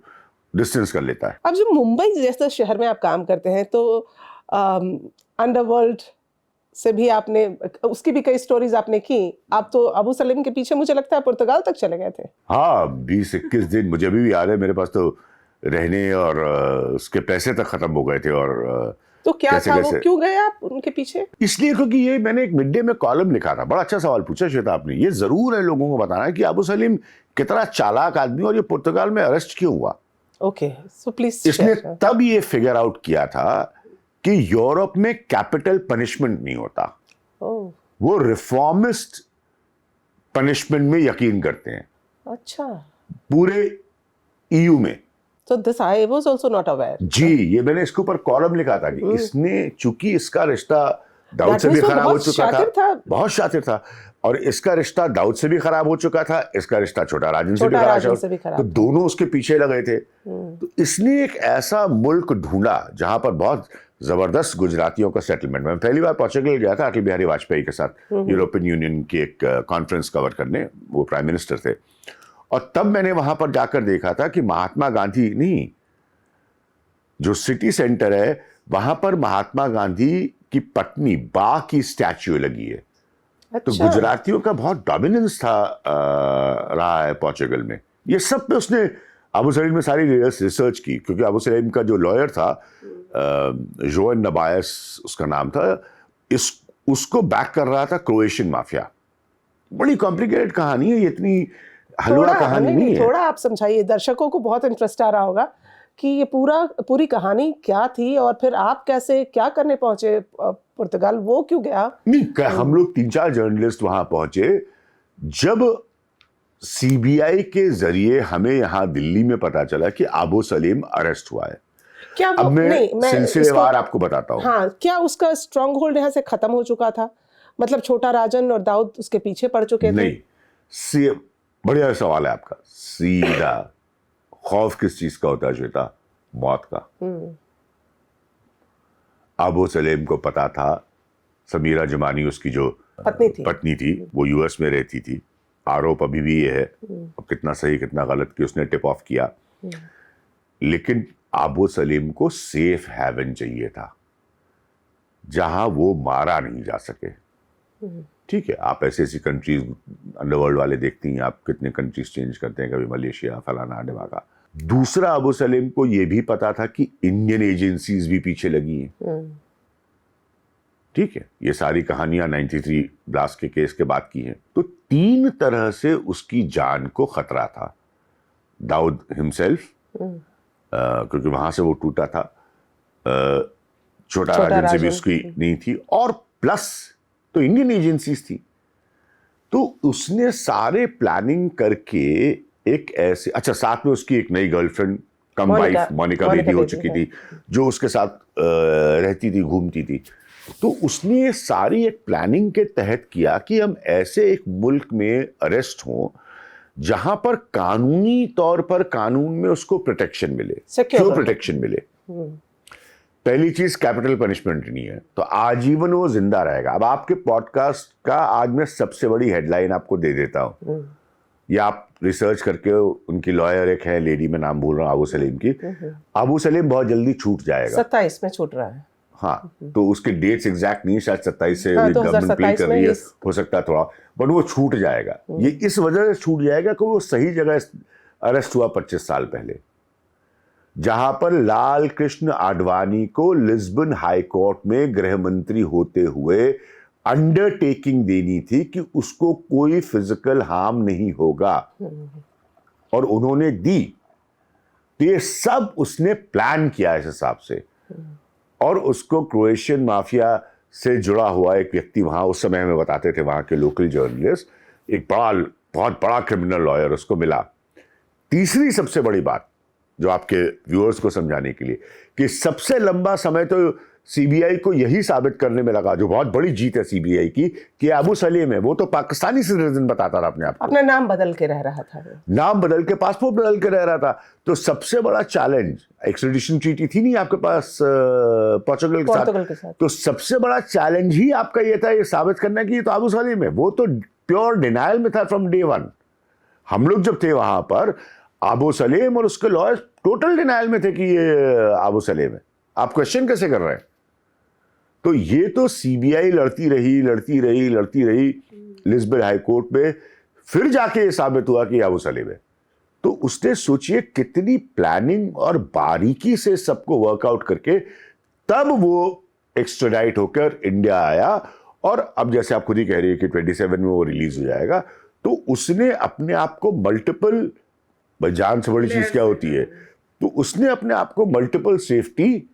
डिस्टेंस कर लेता है। अब जब मुंबई जैसे शहर में आप काम करते हैं तो अंडरवर्ल्ड से भी आपने, उसकी भी कई स्टोरीज आपने की। आप तो अबू सलीम के पीछे मुझे लगता है पुर्तगाल तक चले गए थे। हाँ, 20-21 दिन मुझे अभी भी याद है। मेरे पास तो रहने और उसके पैसे तक खत्म हो गए थे। और तो क्या कैसे था कैसे वो, क्यों गए आप उनके पीछे? इसलिए क्योंकि ये मैंने एक मिड डे में कॉलम लिखा था। बड़ा अच्छा सवाल पूछा श्वेता आपने। ये जरूर है लोगों को बताना कि अबू सलीम कितना चालाक आदमी और ये पुर्तगाल में अरेस्ट क्यों हुआ। Okay, so please. इसने तब ये फिगर आउट किया था कि यूरोप में कैपिटल पनिशमेंट नहीं होता, वो रिफॉर्मिस्ट पनिशमेंट में यकीन करते हैं अच्छा, पूरे ईयू में। तो this I was also not aware. जी, ये मैंने इसके ऊपर कॉलम लिखा था कि इसने, चूंकि इसका रिश्ता दाऊद से भी खराब हो चुका था, बहुत शातिर था, और इसका रिश्ता दाऊद से भी खराब हो चुका था, इसका रिश्ता छोटा राजन से भी खराब, तो दोनों उसके पीछे लगे थे। तो इसने एक ऐसा मुल्क ढूंढा जहां पर बहुत जबरदस्त गुजरातियों का सेटलमेंट। मैं पहली बार पोर्चुगल गया था अटल बिहारी वाजपेयी के साथ यूरोपियन यूनियन की एक कॉन्फ्रेंस कवर करने, वो प्राइम मिनिस्टर थे। और तब मैंने वहां पर जाकर देखा था कि महात्मा गांधी नहीं, जो सिटी सेंटर है वहां पर महात्मा गांधी की पत्नी बा की स्टैच्यू लगी है। तो गुजरातियों का बहुत डोमिनेंस था रहा है पोर्चुगल में। ये सब पे उसने अबू सलीम में सारी रिसर्च की, क्योंकि अबू सलीम का जो लॉयर था जोन नबायस उसका नाम था, उसको बैक कर रहा था क्रोएशियन माफिया। बड़ी कॉम्प्लिकेटेड कहानी है, ये इतनी हलवा कहानी नहीं है। थोड़ा आप समझाइए, दर्शकों को बहुत इंटरेस्ट आ रहा होगा कि ये पूरी कहानी क्या थी, और फिर आप कैसे क्या करने पहुंचे पुर्तगाल, वो क्यों गया? नहीं, हम लोग 3-4 जर्नलिस्ट वहां पहुंचे जब सीबीआई के जरिए हमें यहां दिल्ली में पता चला कि अबू सलीम अरेस्ट हुआ है। क्या अब मैं सिलसिलेवार आपको बताता हूँ। हाँ, क्या उसका स्ट्रॉन्ग होल्ड यहाँ से खत्म हो चुका था? मतलब छोटा राजन और दाऊद उसके पीछे पड़ चुके थे? नहीं, बढ़िया सवाल है आपका। सीधा खौफ किस चीज का होता है श्वेता? मौत का। अबू सलीम को पता था समीरा जमानी उसकी जो पत्नी थी वो यूएस में रहती थी। आरोप अभी भी ये है, अब कितना सही कितना गलत कि उसने टिप ऑफ किया, लेकिन अबू सलीम को सेफ हेवन चाहिए था जहां वो मारा नहीं जा सके। ठीक है, आप ऐसी कंट्रीज अंडरवर्ल्ड वाले देखती हैं, आप कितने कंट्रीज चेंज करते हैं, कभी मलेशिया फलाना ढिमाका। दूसरा, अबू सलीम को यह भी पता था कि इंडियन एजेंसीज भी पीछे लगी हैं। ठीक है, ये सारी कहानियां 93 ब्लास्ट के केस के बाद की हैं। तो 3 तरह से उसकी जान को खतरा था। दाऊद हिमसेल्फ, क्योंकि वहां से वो टूटा था, छोटा राजन से भी उसकी नहीं थी, और प्लस तो इंडियन एजेंसीज थी। तो उसने सारे प्लानिंग करके एक ऐसे, अच्छा साथ में उसकी एक नई गर्लफ्रेंड कम वाइफ मोनिका बेदी हो चुकी थी, जो उसके साथ रहती थी, घूमती थी। तो उसने ये सारी एक प्लानिंग के तहत किया कि हम ऐसे एक मुल्क में अरेस्ट हों जहां पर कानूनी तौर पर कानून में उसको प्रोटेक्शन मिले। क्यों प्रोटेक्शन मिले? पहली चीज, कैपिटल पनिशमेंट नहीं है, तो आजीवन वो जिंदा रहेगा। अब आपके पॉडकास्ट का आज मैं सबसे बड़ी हेडलाइन आपको दे देता हूं, या आप रिसर्च करके, उनकी लॉयर एक है लेडी, मैं नाम भूल रहा हूँ, अबू सलीम की। अबू सलीम बहुत जल्दी छूट जाएगा, 27 में छूट रहा है। हाँ, तो उसके डेट्स एग्जैक्ट नहीं, शायद 27 से हाँ, गवर्नमेंट प्ले कर रही है, 2027 हो सकता है थोड़ा, बट वो छूट जाएगा। ये इस वजह से छूट जाएगा कि वो सही जगह अरेस्ट हुआ 25 साल पहले, जहां पर लाल कृष्ण आडवाणी को लिस्बन हाई कोर्ट में गृह मंत्री होते हुए अंडरटेकिंग देनी थी कि उसको कोई फिजिकल हार्म नहीं होगा, और उन्होंने दी। तो ये सब उसने प्लान किया इस हिसाब से। और उसको क्रोएशियन माफिया से जुड़ा हुआ एक व्यक्ति वहां उस समय हमें बताते थे, वहां के लोकल जर्नलिस्ट, एक बहुत बड़ा क्रिमिनल लॉयर उसको मिला। तीसरी सबसे बड़ी बात जो आपके व्यूअर्स को समझाने के लिए, कि सबसे लंबा समय तो सीबीआई को यही साबित करने में लगा, जो बहुत बड़ी जीत है सीबीआई की, कि अबू सलीम है, वो तो पाकिस्तानी सिटीजन बताता था अपने आप को, अपना नाम बदल के रह रहा था, नाम बदल के, पासपोर्ट बदल के रह रहा था। तो सबसे बड़ा चैलेंज, एक्स्ट्रेडिशन ट्रीटी थी नहीं आपके पास पोर्चुगल के साथ, तो सबसे बड़ा चैलेंज ही आपका ये था, ये साबित करना कि ये तो अबू सलीम है। वो तो प्योर डिनायल में था फ्रॉम डे वन। हम लोग जब थे वहां पर, अबू सलीम और उसके लॉयर्स टोटल डिनायल में थे कि ये अबू सलीम है, आप क्वेश्चन कैसे कर रहे हैं? तो ये तो सीबीआई लड़ती रही लिस्बन हाई कोर्ट में, फिर जाके ये साबित हुआ कि अबू सलीम है। तो उसने, सोचिए कितनी प्लानिंग और बारीकी से सबको वर्कआउट करके तब वो एक्स्ट्राडाइट होकर इंडिया आया। और अब जैसे आप खुद ही कह रही है कि 27 में वो रिलीज हो जाएगा, तो उसने अपने आप को मल्टीपल, जान से बड़ी चीज क्या होती है, तो उसने अपने आप को मल्टीपल सेफ्टी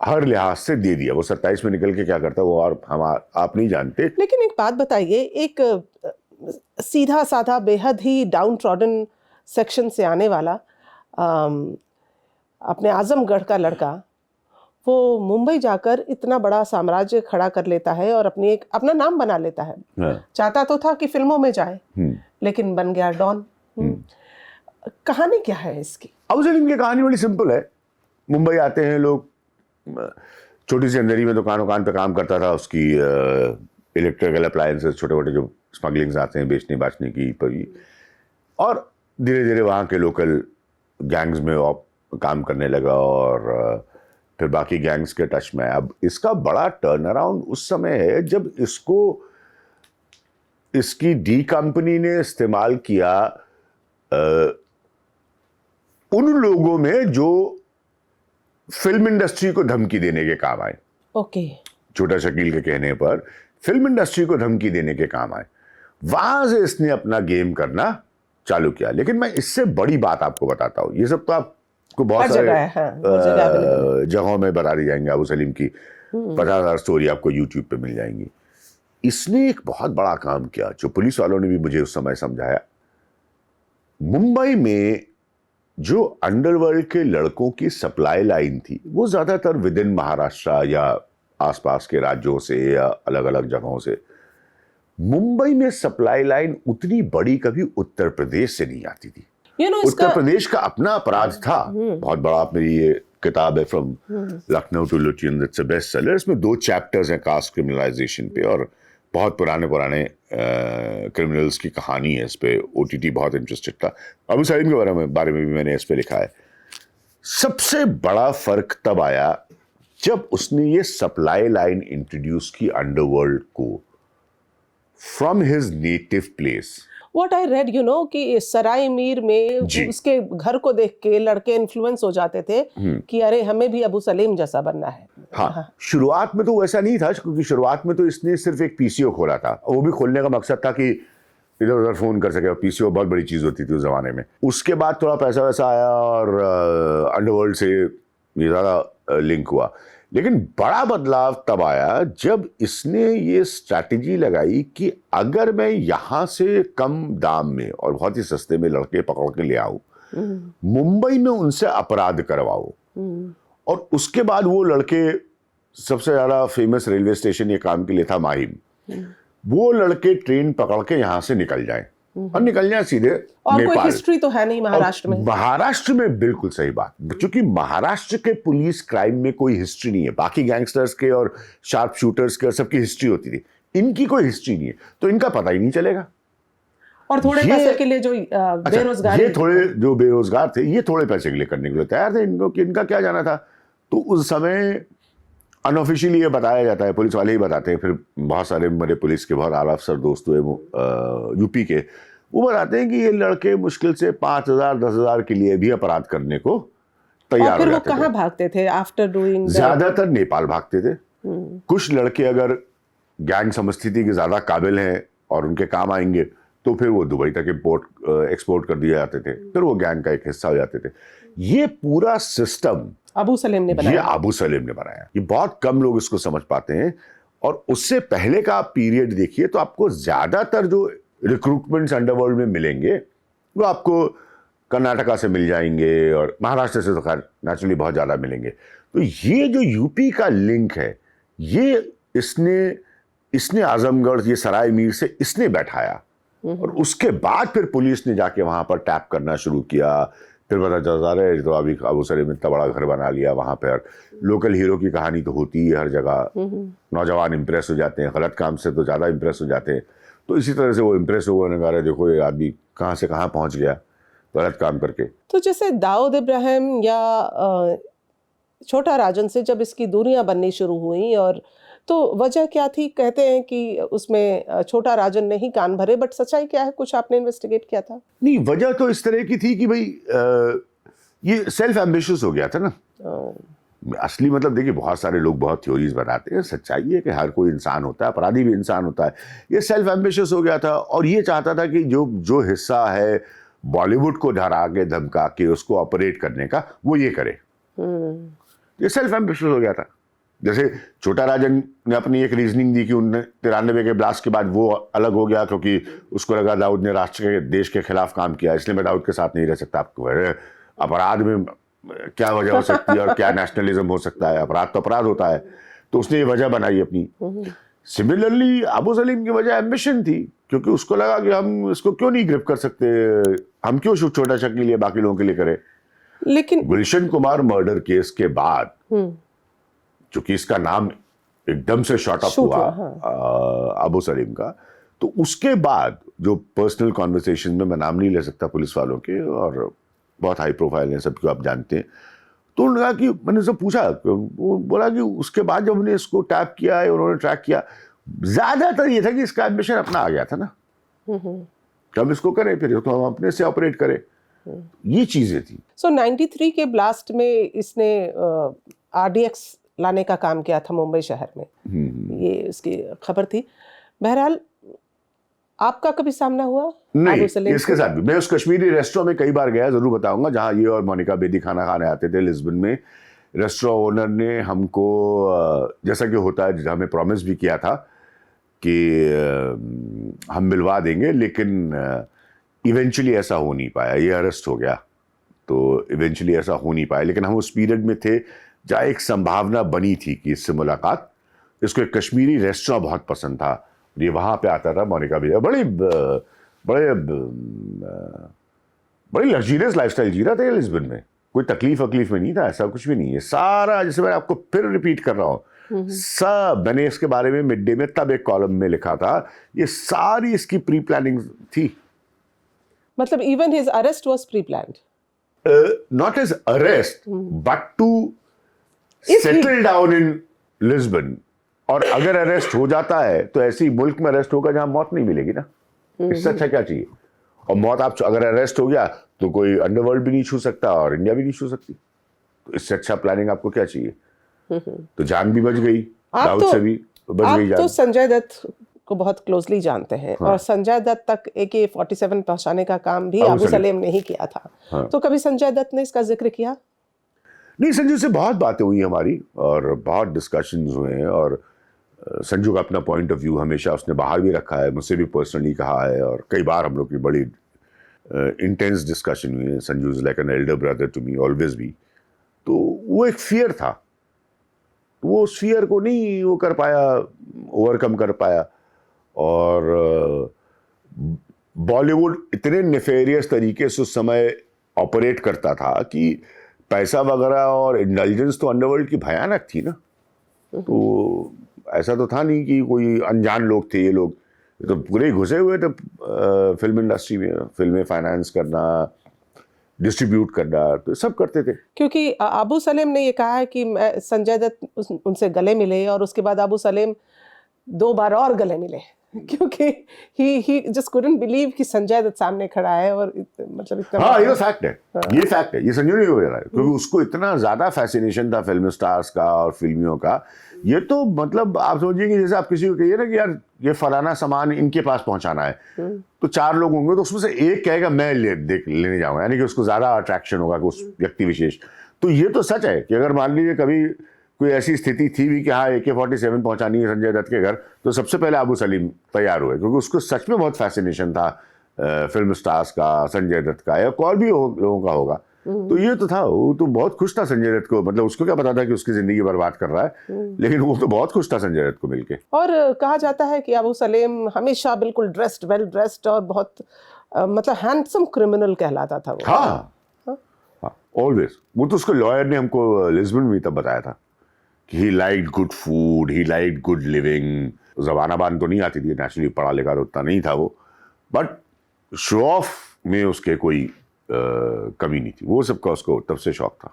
हर लिहाज से दे दिया। वो 27 में निकल के क्या करता है वो और हम आप नहीं जानते। लेकिन एक बात बताइए, एक सीधा साधा बेहद ही डाउन ट्रॉडन सेक्शन से आने वाला अपने आजमगढ़ का लड़का, वो मुंबई जाकर इतना बड़ा साम्राज्य खड़ा कर लेता है और अपना नाम बना लेता है। हाँ। चाहता तो था कि फिल्मों में जाए, लेकिन बन गया डॉन। कहानी क्या है इसकी? अबू सलीम की कहानी बड़ी सिंपल है। मुंबई आते हैं लोग, छोटी सी अंधेरी में दुकान पे काम करता था, उसकी इलेक्ट्रिकल अप्लायंसेस, छोटे मोटे जो स्मगलिंग्स आते हैं बेचने बाचने की पर, और धीरे धीरे वहाँ के लोकल गैंग्स में काम करने लगा, और फिर बाकी गैंग्स के टच में। अब इसका बड़ा टर्न अराउंड उस समय है जब इसकी डी कंपनी ने इस्तेमाल किया उन लोगों में जो फिल्म इंडस्ट्री को धमकी देने के काम आए। ओके। छोटा शकील के कहने पर फिल्म इंडस्ट्री को धमकी देने के काम आए, वहां से इसने अपना गेम करना चालू किया। लेकिन मैं इससे बड़ी बात आपको बताता हूं, ये सब तो आपको बहुत सारे जगहों में बता दी जाएंगे, अबू सलीम की 50,000 स्टोरी आपको यूट्यूब पे मिल जाएंगी। इसने एक बहुत बड़ा काम किया जो पुलिस वालों ने भी मुझे उस समय समझाया। मुंबई में जो अंडरवर्ल्ड के लड़कों की सप्लाई लाइन थी, वो ज्यादातर विद इन महाराष्ट्र या आसपास के राज्यों से या अलग अलग जगहों से। मुंबई में सप्लाई लाइन उतनी बड़ी कभी उत्तर प्रदेश से नहीं आती थी। उत्तर प्रदेश का अपना अपराध था बहुत बड़ा। मेरी ये किताब है from Lucknow to Lutyens, it's a best seller. इसमें 2 चैप्टर्स हैं कास्ट क्रिमिनलाइजेशन पे, और बहुत पुराने क्रिमिनल्स की कहानी है इस पे। OTT बहुत इंटरेस्टेड था। अबू सलीम के बारे में भी मैंने इस पे लिखा है। सबसे बड़ा फर्क तब आया जब उसने ये सप्लाई लाइन इंट्रोड्यूस की अंडरवर्ल्ड को from his native place. What I read, कि सराय मीर में उसके घर को देख के लड़के इन्फ्लुएंस हो जाते थे कि अरे हमें भी अबू सलीम जैसा बनना है। हाँ, शुरुआत में तो वैसा नहीं था, क्योंकि शुरुआत में तो इसने सिर्फ एक PCO खोला था। वो भी खोलने का मकसद था कि इधर उधर फोन कर सके। PCO बहुत बड़ी चीज होती थी उस जमाने में। उसके बाद थोड़ा पैसा वैसा आया और अंडरवर्ल्ड से ये ज्यादा लिंक हुआ। लेकिन बड़ा बदलाव तब आया जब इसने ये स्ट्रैटेजी लगाई कि अगर मैं यहां से कम दाम में और बहुत ही सस्ते में लड़के पकड़ के ले आऊं, मुंबई में उनसे अपराध करवाऊं, और उसके बाद वो लड़के, सबसे ज्यादा फेमस रेलवे स्टेशन ये काम के लिए था माहिम, वो लड़के ट्रेन पकड़ के यहां से निकल जाएं और निकल जाए सीधे और नेपाल। कोई हिस्ट्री तो है नहीं महाराष्ट्र में। महाराष्ट्र में बिल्कुल सही बात, क्योंकि महाराष्ट्र के पुलिस क्राइम में कोई हिस्ट्री नहीं है। बाकी गैंगस्टर्स के और शार्प शूटर्स के और सबकी हिस्ट्री होती थी, इनकी कोई हिस्ट्री नहीं है, तो इनका पता ही नहीं चलेगा। और थोड़े ये- पैसे के लिए जो बेरोजगारी, ये थोड़े जो बेरोजगार थे ये थोड़े पैसे के लिए करने के लिए तैयार थे, इनको कि इनका क्या जाना था। तो उस समय अनऑफिशियली ये बताया जाता है, पुलिस वाले ही बताते हैं, फिर बहुत सारे मेरे पुलिस के बहुत आला अफसर दोस्त हुए यूपी के, वो बताते हैं कि ये लड़के मुश्किल से 5,000 10,000 के लिए भी अपराध करने को और तैयार फिर हो वो जाते कहाँ थे। भागते थे आफ्टर डूइंग? ज्यादातर नेपाल भागते थे। कुछ लड़के अगर गैंग समझती थी कि ज्यादा काबिल हैं और उनके काम आएंगे तो फिर वो दुबई तक एक्सपोर्ट कर दिए जाते थे, फिर वो गैंग का एक हिस्सा हो जाते थे। ये पूरा सिस्टम अबू सलेम ने ये बनाया। अबू सलेम ने बनाया। ये बहुत कम लोग इसको समझ पाते हैं। और उससे पहले का आप पीरियड देखिए तो आपको ज्यादातर जो रिक्रूटमेंट्स अंडरवर्ल्ड में मिलेंगे वो आपको कर्नाटका से मिल जाएंगे और महाराष्ट्र से तो खैर नेचुरली बहुत ज्यादा मिलेंगे। तो ये जो यूपी का लिंक है ये इसने आजमगढ़, ये सराय मीर से इसने बैठाया। और उसके बाद फिर पुलिस ने जाके वहां पर टैप करना शुरू किया। फिर पता चलता रहे तो अभी अबू सलेम में इतना बड़ा घर बना लिया वहां पर। लोकल हीरो की कहानी तो होती है हर जगह, नौजवान इंप्रेस हो जाते हैं, गलत काम से तो ज्यादा इंप्रेस हो जाते हैं। तो इसी तरह से वो इंप्रेस हुआ, ने कहा देखो ये आदमी कहाँ से कहाँ पहुंच गया गलत काम करके। तो जैसे दाऊद इब्राहिम या छोटा राजन से जब इसकी दूरियां बननी शुरू हुई, और तो वजह क्या थी? कहते हैं कि उसमें छोटा राजन ने ही कान भरे, बट सच्चाई क्या है? कुछ आपने इन्वेस्टिगेट किया था? नहीं, वजह तो इस तरह की थी कि भाई ये सेल्फ एम्बिशियस हो गया था ना। असली मतलब देखिए, बहुत सारे लोग बहुत थ्योरीज बनाते हैं, सच्चाई है कि हर कोई इंसान होता है, अपराधी भी इंसान होता है। ये सेल्फ एम्बिशियस हो गया था और ये चाहता था कि जो हिस्सा है बॉलीवुड को डरा के धमका के उसको ऑपरेट करने का वो ये करे। ये सेल्फ एम्बिशियस हो गया था। जैसे छोटा राजन ने अपनी एक रीजनिंग दी कि 93 के ब्लास्ट के बाद वो अलग हो गया क्योंकि उसको लगा दाऊद ने राष्ट्र के देश के खिलाफ काम किया, इसलिए मैं दाऊद के साथ नहीं रह सकता। आपको अपराध में क्या वजह हो सकती है और क्या नेशनलिज्म हो सकता है? अपराध तो अपराध होता है। तो उसने ये वजह बनाई अपनी। सिमिलरली अबू सलीम की वजह एम्बिशन थी, क्योंकि उसको लगा कि हम इसको क्यों नहीं ग्रिप कर सकते, हम क्यों छोटा शक के लिए बाकी लोगों के लिए करें। लेकिन गुलशन कुमार मर्डर केस के बाद चूंकि इसका नाम एकदम से शॉर्ट अप हुआ अबू सलीम का, तो उसके बाद जो पर्सनल कॉन्वर्सेशन में मैं नाम नहीं ले सकता पुलिस वालों के और बहुत हाई प्रोफाइल हैं, सबको आप जानते हैं, तो उन्होंने कहा कि मैंने उससे पूछा, वो बोला कि उसके बाद जब हमने इसको टैप किया है, उन्होंने ट्रैक किया, ज्यादातर ये था कि इसका एम्बिशन अपना आ गया था ना, हम इसको करें फिर तो हम अपने से ऑपरेट करें, ये चीजें थी। सो 93 के ब्लास्ट में इसने RDX लाने का काम किया था मुंबई शहर में, ये उसकी खबर थी। बहरहाल आपका कभी सामना हुआ? नहीं, इसके साथ भी मैं उस कश्मीरी रेस्टोरेंट में कई बार गया, जरूर बताऊंगा, जहां ये और मोनिका बेदी खाना खाने आते थे लिस्बन में। रेस्टोरेंट ओनर ने हमको जैसा कि होता है हमें प्रॉमिस भी किया था कि हम मिलवा देंगे, लेकिन इवेंचुअली ऐसा हो नहीं पाया, ये अरेस्ट हो गया, तो इवेंचुअली ऐसा हो नहीं पाया। लेकिन हम उस पीरियड में थे जहाँ एक संभावना बनी थी कि इससे मुलाकात, इसको एक कश्मीरी रेस्टोरेंट बहुत पसंद था, ये वहाँ पे आता था मोनिका भी, बड़ी लग्जरियस लाइफस्टाइल जी रहा था लिस्बन में, कोई तकलीफ वकलीफ में नहीं था, ऐसा कुछ भी नहीं है। सारा, जैसे मैं आपको फिर रिपीट कर रहा हूँ, सब मैंने इसके बारे में मिड डे में तब एक कॉलम में लिखा था, ये सारी इसकी प्री प्लानिंग थी। मतलब even his arrest was pre planned, not his arrest but to settle down in Lisbon. और अगर अरेस्ट हो जाता है तो ऐसी मुल्क में अरेस्ट होगा जहां मौत नहीं मिलेगी ना, इससे अच्छा क्या चाहिए? और मौत आप अगर अरेस्ट हो गया तो कोई अंडरवर्ल्ड भी नहीं छू सकता और इंडिया भी नहीं छू सकती, तो इससे अच्छा प्लानिंग आपको क्या चाहिए? तो जान भी बच गई, दाऊद से भी बच गई जान। तो संजय दत्त को बहुत क्लोजली जानते हैं, और संजय दत्त तक AK-47 पहुंचाने का काम भी अबू सलेम ने ही किया था। तो कभी संजय दत्त ने इसका जिक्र किया? नहीं, संजू से बहुत बातें हुई हमारी और बहुत डिस्कशंस हुए हैं, और संजू का अपना पॉइंट ऑफ व्यू हमेशा उसने बाहर भी रखा है, मुझसे भी पर्सनली कहा है, और कई बार हम लोग की बड़ी इंटेंस डिस्कशन हुई है। Sanju is like an elder brother to me always भी। तो वो एक फियर था, वो उस फियर को नहीं वो कर पाया, ओवरकम कर पाया, और बॉलीवुड इतने नेफेरियस तरीके से उस समय ऑपरेट करता था कि पैसा वगैरह और इंडल्जेंस तो अंडरवर्ल्ड की भयानक थी ना। तो ऐसा तो था नहीं कि कोई अनजान लोग थे ये लोग, ये तो पूरे ही घुसे हुए थे फिल्म इंडस्ट्री में, फिल्में फाइनेंस करना, डिस्ट्रीब्यूट करना, तो सब करते थे। क्योंकि अबू सलेम ने ये कहा है कि संजय दत्त उनसे गले मिले और उसके बाद अबू सलेम 2 बार और गले मिले क्योंकि ही जस्ट कुडंट बिलीव कि संजय दत्त सामने खड़ा है और मतलब इतना। हाँ, ये तो फैक्ट है, ये फैक्ट है, ये संजय नहीं हो रहा है, क्योंकि उसको इतना ज्यादा फैसिनेशन था फिल्म स्टार्स का और फिल्मियों का। ये तो मतलब आप समझिए कि जैसे आप किसी को कहिए ना कि यार ये फलाना सामान इनके पास पहुंचाना है, तो 4 लोग होंगे तो उसमें से एक कहेगा मैं लेने जाऊंगा, यानी कि उसको ज्यादा अट्रैक्शन होगा कि उस व्यक्ति विशेष। तो ये तो सच है कि अगर मान लीजिए कभी कोई ऐसी स्थिति थी भी कि हाँ AK-47 पहुंचानी है संजय दत्त के घर, तो सबसे पहले अबू सलीम तैयार हुए, क्योंकि उसको सच में बहुत फैसिनेशन था फिल्म स्टार्स का, संजय दत्त का, या और भी लोगों का होगा। तो ये तो था, वो तो बहुत खुश था संजय दत्त को, मतलब उसको क्या पता था कि उसकी जिंदगी बर्बाद कर रहा है, लेकिन वो तो बहुत खुश था संजय दत्त को मिलके। और कहा जाता है कि अबू सलेम हमेशा बिल्कुल ड्रेस्ड, वेल ड्रेस्ड और बहुत मतलब हैंडसम क्रिमिनल कहलाता था वो। हाँ, ऑलवेज। वो तो उसको लॉयर ने हमको लिस्बन में तब बताया था कि he liked good food, he liked good living. ज़बान तो नहीं आती थी, नेचुरली पढ़ा लिखा उतना नहीं था वो, बट शो ऑफ में उसके कोई कमी नहीं थी, वो सबका उसको तब से शौक था।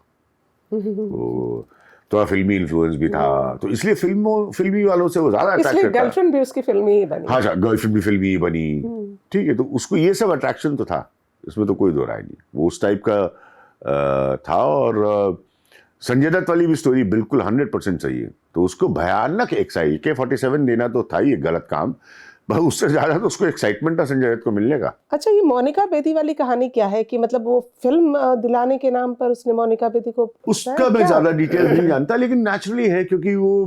तो थोड़ा फिल्मी इन्फ्लुएंस भी था, तो इसलिए फिल्मी वालों से वो ज्यादा अट्रैक्टेड था। गर्लफ्रेंड भी उसकी फिल्मी ही बनी। हाँ, गर्लफ्रेंड भी फिल्मी ही बनी, ठीक है। तो उसको ये सब अट्रैक्शन तो था, इसमें तो कोई दो राय नहीं, वो उस टाइप का था। और संजय दत्त वाली भी स्टोरी बिल्कुल 100% सही है। तो उसको भयानक AK-47 देना तो था ही एक गलत काम, पर उससे ज्यादा तो उसको एक्साइटमेंट था संजय दत्त को मिलने का। अच्छा, ये मोनिका बेदी वाली कहानी क्या है कि मतलब वो फिल्म दिलाने के नाम पर उसने मोनिका बेदी को, उसका मैं ज्यादा डिटेल नहीं जानता, लेकिन नेचुरली है क्योंकि वो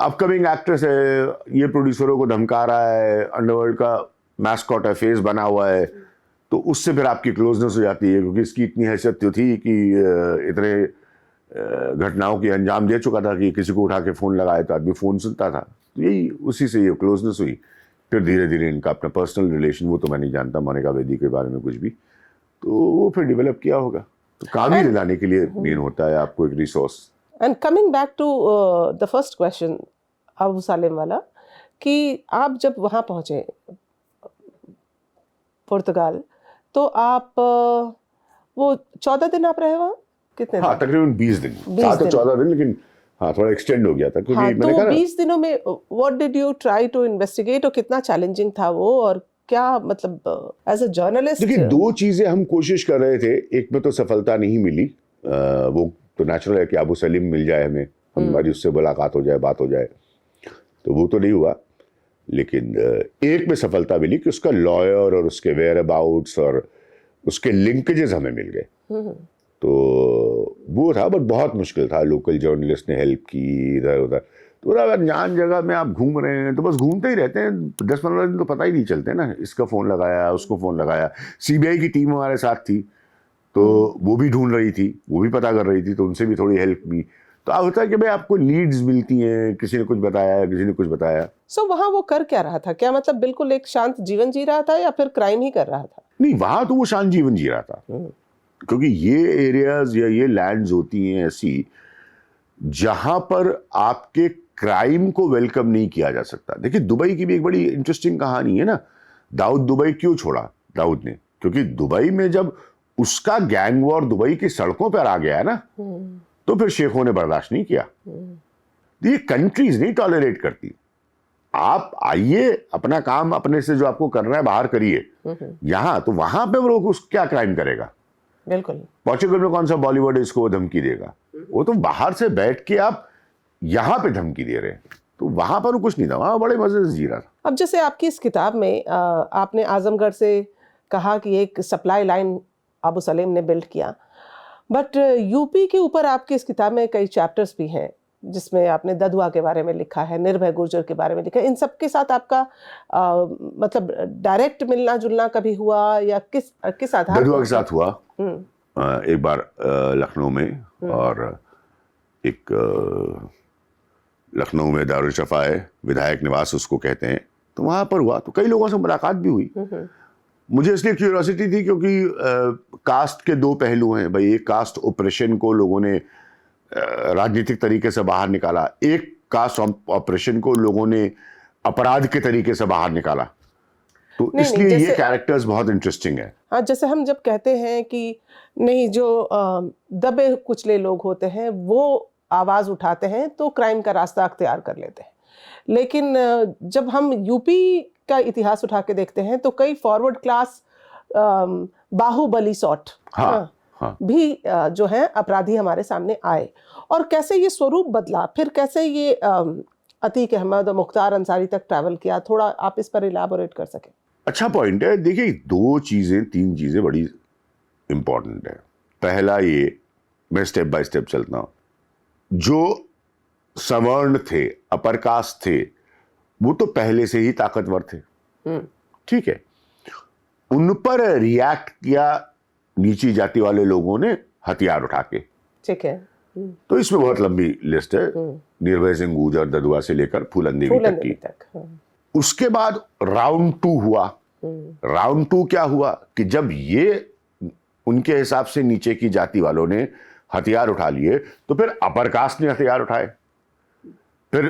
अपकमिंग एक्ट्रेस है, ये प्रोड्यूसरों को धमका रहा है, अंडरवर्ल्ड का मैस्कॉट है, फेस बना हुआ है, तो उससे फिर आपकी क्लोजनेस हो जाती है, क्योंकि इसकी इतनी हैसियत तो थी कि इतने घटनाओं की अंजाम दे चुका था कि किसी को उठा के फ़ोन लगाए तो आदमी फ़ोन सुनता था। तो यही उसी से ये क्लोजनेस हुई। फिर धीरे धीरे इनका अपना पर्सनल रिलेशन, वो तो मैं नहीं जानता मोनिका बेदी के बारे में कुछ भी, तो वो फिर डेवलप किया होगा। तो काम ही दिलाने के लिए मेन होता है आपको एक resource. And coming back to the first question Abu Salem वाला, कि आप जब वहाँ पहुँचे पुर्तगाल, तो आप वो 14 दिन आप रहे वहाँ, कितने? हाँ, तकरीबन 20 दिन, 14 दिन, लेकिन हाँ थोड़ा एक्सटेंड हो गया था, क्योंकि हाँ, मैंने तो कहा 20 दिनों में what did you try to investigate, और कितना चैलेंजिंग था वो, और क्या मतलब एज अ जर्नलिस्ट? देखिए, 2 चीजें हम कोशिश कर रहे थे, एक में तो सफलता नहीं मिली, वो तो नेचुरल है कि अबू सलीम मिल जाए हमें, हमारी उससे मुलाकात हो जाए, बात हो जाए, तो वो तो नहीं हुआ। लेकिन एक में सफलता मिली कि उसका लॉयर और उसके वेयर अबाउट्स और उसके लिंकेजेस हमें मिल गए, तो वो था, बट बहुत मुश्किल था। लोकल जर्नलिस्ट ने हेल्प की इधर उधर, तो अनजान जगह में आप घूम रहे हैं तो बस घूमते ही रहते हैं, 10-15 दिन तो पता ही नहीं चलते ना, इसका फ़ोन लगाया, उसको फ़ोन लगाया। CBI की टीम हमारे साथ थी, तो वो भी ढूंढ रही थी, वो भी पता कर रही थी, तो उनसे भी थोड़ी हेल्प भी। तो होता है कि भाई आपको लीड्स मिलती हैं, किसी ने कुछ बताया, किसी ने कुछ बताया। सो वहाँ वो कर क्या रहा था? क्या मतलब बिल्कुल एक शांत जीवन जी रहा था या फिर क्राइम ही कर रहा था? नहीं, वहाँ तो वो शांत जीवन जी रहा था, क्योंकि ये एरियाज या ये लैंड्स होती हैं ऐसी जहां पर आपके क्राइम को वेलकम नहीं किया जा सकता। देखिए, दुबई की भी एक बड़ी इंटरेस्टिंग कहानी है ना। दाऊद दुबई क्यों छोड़ा दाऊद ने? क्योंकि दुबई में जब उसका गैंग वॉर दुबई की सड़कों पर आ गया ना, तो फिर शेखों ने बर्दाश्त नहीं किया। ये कंट्रीज नहीं टॉलरेट करती। आप आइए, अपना काम अपने से जो आपको करना है बाहर करिए, यहां तो वहां पे वो लोग क्या क्राइम करेगा? बिल्कुल। पोर्चुगल में कौन सा बॉलीवुड इसको धमकी देगा? वो तो बाहर से बैठ के आप यहाँ पे धमकी दे रहे हैं, तो वहां पर कुछ नहीं था, वहां बड़े मजे से जी रहा था। अब जैसे आपकी इस किताब में आपने आजमगढ़ से कहा कि एक सप्लाई लाइन अबू सलेम ने बिल्ड किया, बट यूपी के ऊपर आपकी इस किताब में कई चैप्टर्स भी हैं, जिसमें आपने ददुआ के बारे में लिखा है, निर्भय गुर्जर के बारे में लिखा है। इन सब के साथ आपका मतलब डायरेक्ट मिलना जुलना कभी हुआ या किस आधार? ददुआ के साथ हुआ एक बार लखनऊ में, और एक लखनऊ में दारुल शफा है, विधायक निवास उसको कहते हैं, तो वहां पर हुआ, तो कई लोगों से मुलाकात भी हुई। मुझे इसलिए क्यूरियोसिटी थी क्योंकि कास्ट के 2 पहलू हैं भाई। एक कास्ट ऑपरेशन को लोगों ने राजनीतिक तरीके से बाहर निकाला, एक कास्ट ऑपरेशन को लोगों ने अपराध के तरीके से बाहर निकाला। तो नहीं, इसलिए नहीं, ये कैरेक्टर्स बहुत इंटरेस्टिंग है। हाँ, जैसे हम जब कहते हैं कि नहीं, जो दबे कुचले लोग होते हैं वो आवाज उठाते हैं तो क्राइम का रास्ता अख्तियार कर लेते हैं, लेकिन जब हम यूपी का इतिहास उठा के देखते हैं तो कई फॉरवर्ड क्लास बाहुबली सॉर्ट हाँ। भी जो है अपराधी हमारे सामने आए, और कैसे ये स्वरूप बदला, फिर कैसे ये अतीक अहमद और मुख्तार अंसारी तक ट्रैवल किया, थोड़ा आप इस पर इलाबोरेट कर सकें। अच्छा पॉइंट है। देखिए, तीन चीजें बड़ी इंपॉर्टेंट है। पहला, ये मैं स्टेप बाय स्टेप चलता हूं। जो सवर्ण थे, अपर कास्ट थे, वो तो पहले से ही ताकतवर थे, ठीक है। उन पर रिएक्ट किया नीची जाति वाले लोगों ने हथियार उठा के, ठीक है। तो इसमें बहुत लंबी लिस्ट है, निर्भय सिंह गुर्जर ददुआ से लेकर फूलन देवी तक की। उसके बाद राउंड 2 हुआ। राउंड 2 क्या हुआ कि जब ये उनके हिसाब से नीचे की जाति वालों ने हथियार उठा लिए, तो फिर अपर कास्ट ने हथियार उठाए। फिर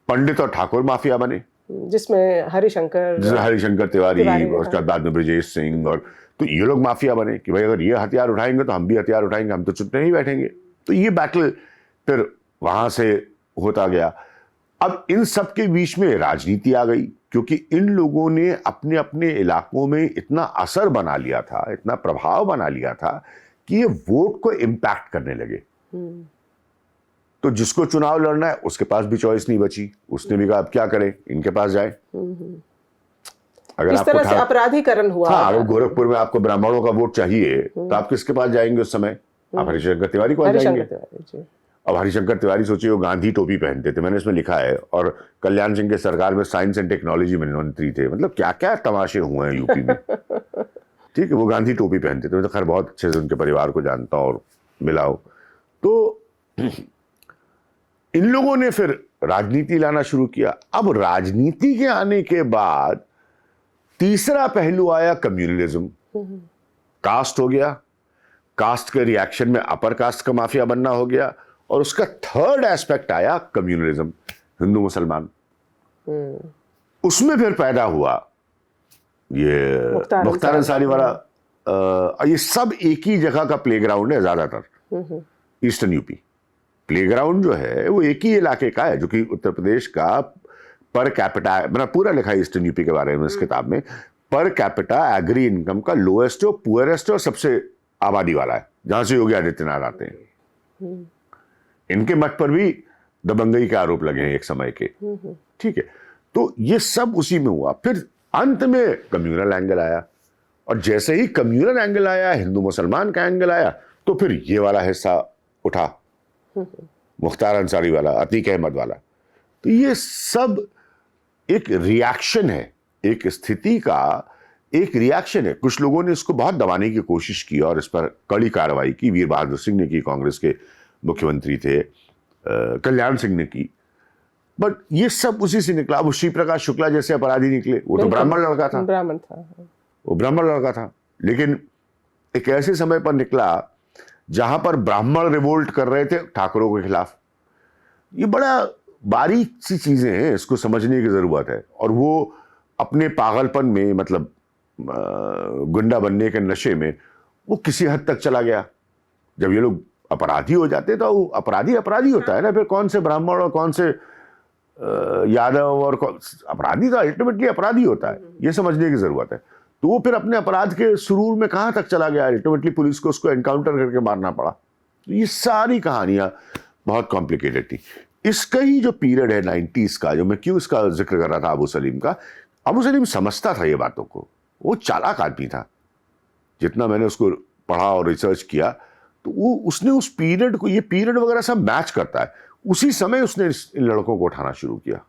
पंडित और ठाकुर माफिया बने, जिसमें हरिशंकर तिवारी, उसके बाद में ब्रजेश सिंह, और तो ये लोग माफिया बने कि भाई अगर ये हथियार उठाएंगे तो हम भी हथियार उठाएंगे, हम तो चुप नहीं बैठेंगे। तो ये बैटल फिर वहां से होता गया। अब इन सब के बीच में राजनीति आ गई, क्योंकि इन लोगों ने अपने अपने इलाकों में इतना असर बना लिया था, इतना प्रभाव बना लिया था कि ये वोट को इम्पैक्ट करने लगे। तो जिसको चुनाव लड़ना है उसके पास भी चॉइस नहीं बची, उसने भी कहा अब क्या करें, इनके पास जाए। अगर इस तरह से अपराधीकरण हुआ। हाँ, अगर गोरखपुर में आपको ब्राह्मणों का वोट चाहिए तो आप किसके पास जाएंगे उस समय? आप हरिशंकर तिवारी को जाएंगे। अब हरिशंकर तिवारी सोचिए, वो गांधी टोपी पहनते थे, मैंने इसमें लिखा है, और कल्याण सिंह के सरकार में साइंस एंड टेक्नोलॉजी मंत्री थे। मतलब क्या क्या तमाशे हुए हैं यूपी में, ठीक है। वो गांधी टोपी पहनते थे, मैं तो खैर बहुत अच्छे से उनके परिवार को जानता हूं और मिला हूं। तो इन लोगों ने फिर राजनीति लाना शुरू किया। अब राजनीति के आने के बाद तीसरा पहलू आया कम्युनलिज्म। कास्ट हो गया, कास्ट के रिएक्शन में अपर कास्ट का माफिया बनना हो गया, और उसका थर्ड एस्पेक्ट आया कम्युनलिज्म, हिंदू मुसलमान। उसमें फिर पैदा हुआ ये मुख्तार अंसारी वाला। ये सब एक ही जगह का प्लेग्राउंड है ज्यादातर, ईस्टर्न यूपी। प्लेग्राउंड जो है वो एक ही इलाके का है, जो कि उत्तर प्रदेश का पर कैपिटा, मैंने पूरा लिखा है ईस्टर्न यूपी के बारे में इस किताब में, पर कैपिटा एग्री इनकम का लोएस्ट और पुअरेस्ट और सबसे आबादी वाला है, जहां से योगी आदित्यनाथ आते हैं। इनके मठ पर भी दबंगई के आरोप लगे हैं एक समय के, ठीक है। तो ये सब उसी में हुआ। फिर अंत में कम्युनल एंगल आया, और जैसे ही कम्युनल एंगल आया, हिंदू मुसलमान का एंगल आया, तो फिर ये वाला हिस्सा उठा, मुख्तार अंसारी वाला, अतीक अहमद वाला। तो ये सब एक रिएक्शन है, एक स्थिति का एक रिएक्शन है। कुछ लोगों ने इसको बहुत दबाने की कोशिश की और इस पर कड़ी कार्रवाई की। वीर बहादुर सिंह ने की, कांग्रेस के मुख्यमंत्री थे, कल्याण सिंह ने की, बट ये सब उसी से निकला। वो श्री प्रकाश शुक्ला जैसे अपराधी निकले, वो तो ब्राह्मण लड़का था, वो ब्राह्मण लड़का था, लेकिन एक ऐसे समय पर निकला जहां पर ब्राह्मण रिवोल्ट कर रहे थे ठाकुरों के खिलाफ। ये बड़ा बारीक सी चीजें हैं, इसको समझने की जरूरत है। और वो अपने पागलपन में, मतलब गुंडा बनने के नशे में, वो किसी हद तक चला गया। जब ये लोग अपराधी हो जाते तो अपराधी अपराधी होता है ना, फिर कौन से ब्राह्मण और कौन से यादव और अपराधी तो अल्टीमेटली अपराधी होता है, ये समझने की जरूरत है। तो वो फिर अपने अपराध के सुरूर में कहां तक चला गया, अल्टीमेटली पुलिस को उसको एनकाउंटर करके मारना पड़ा। तो ये सारी कहानियां बहुत कॉम्प्लिकेटेड थी। इसका ही जो पीरियड है 90s का, जो मैं क्यों इसका जिक्र कर रहा था अबू सलीम का, अबू सलीम समझता था ये बातों को, वो चालाक आदमी था। जितना मैंने उसको पढ़ा और रिसर्च किया, तो वो उसने उस पीरियड को, ये पीरियड वगैरह सब मैच करता है। उसी समय उसने इन लड़कों को उठाना शुरू किया,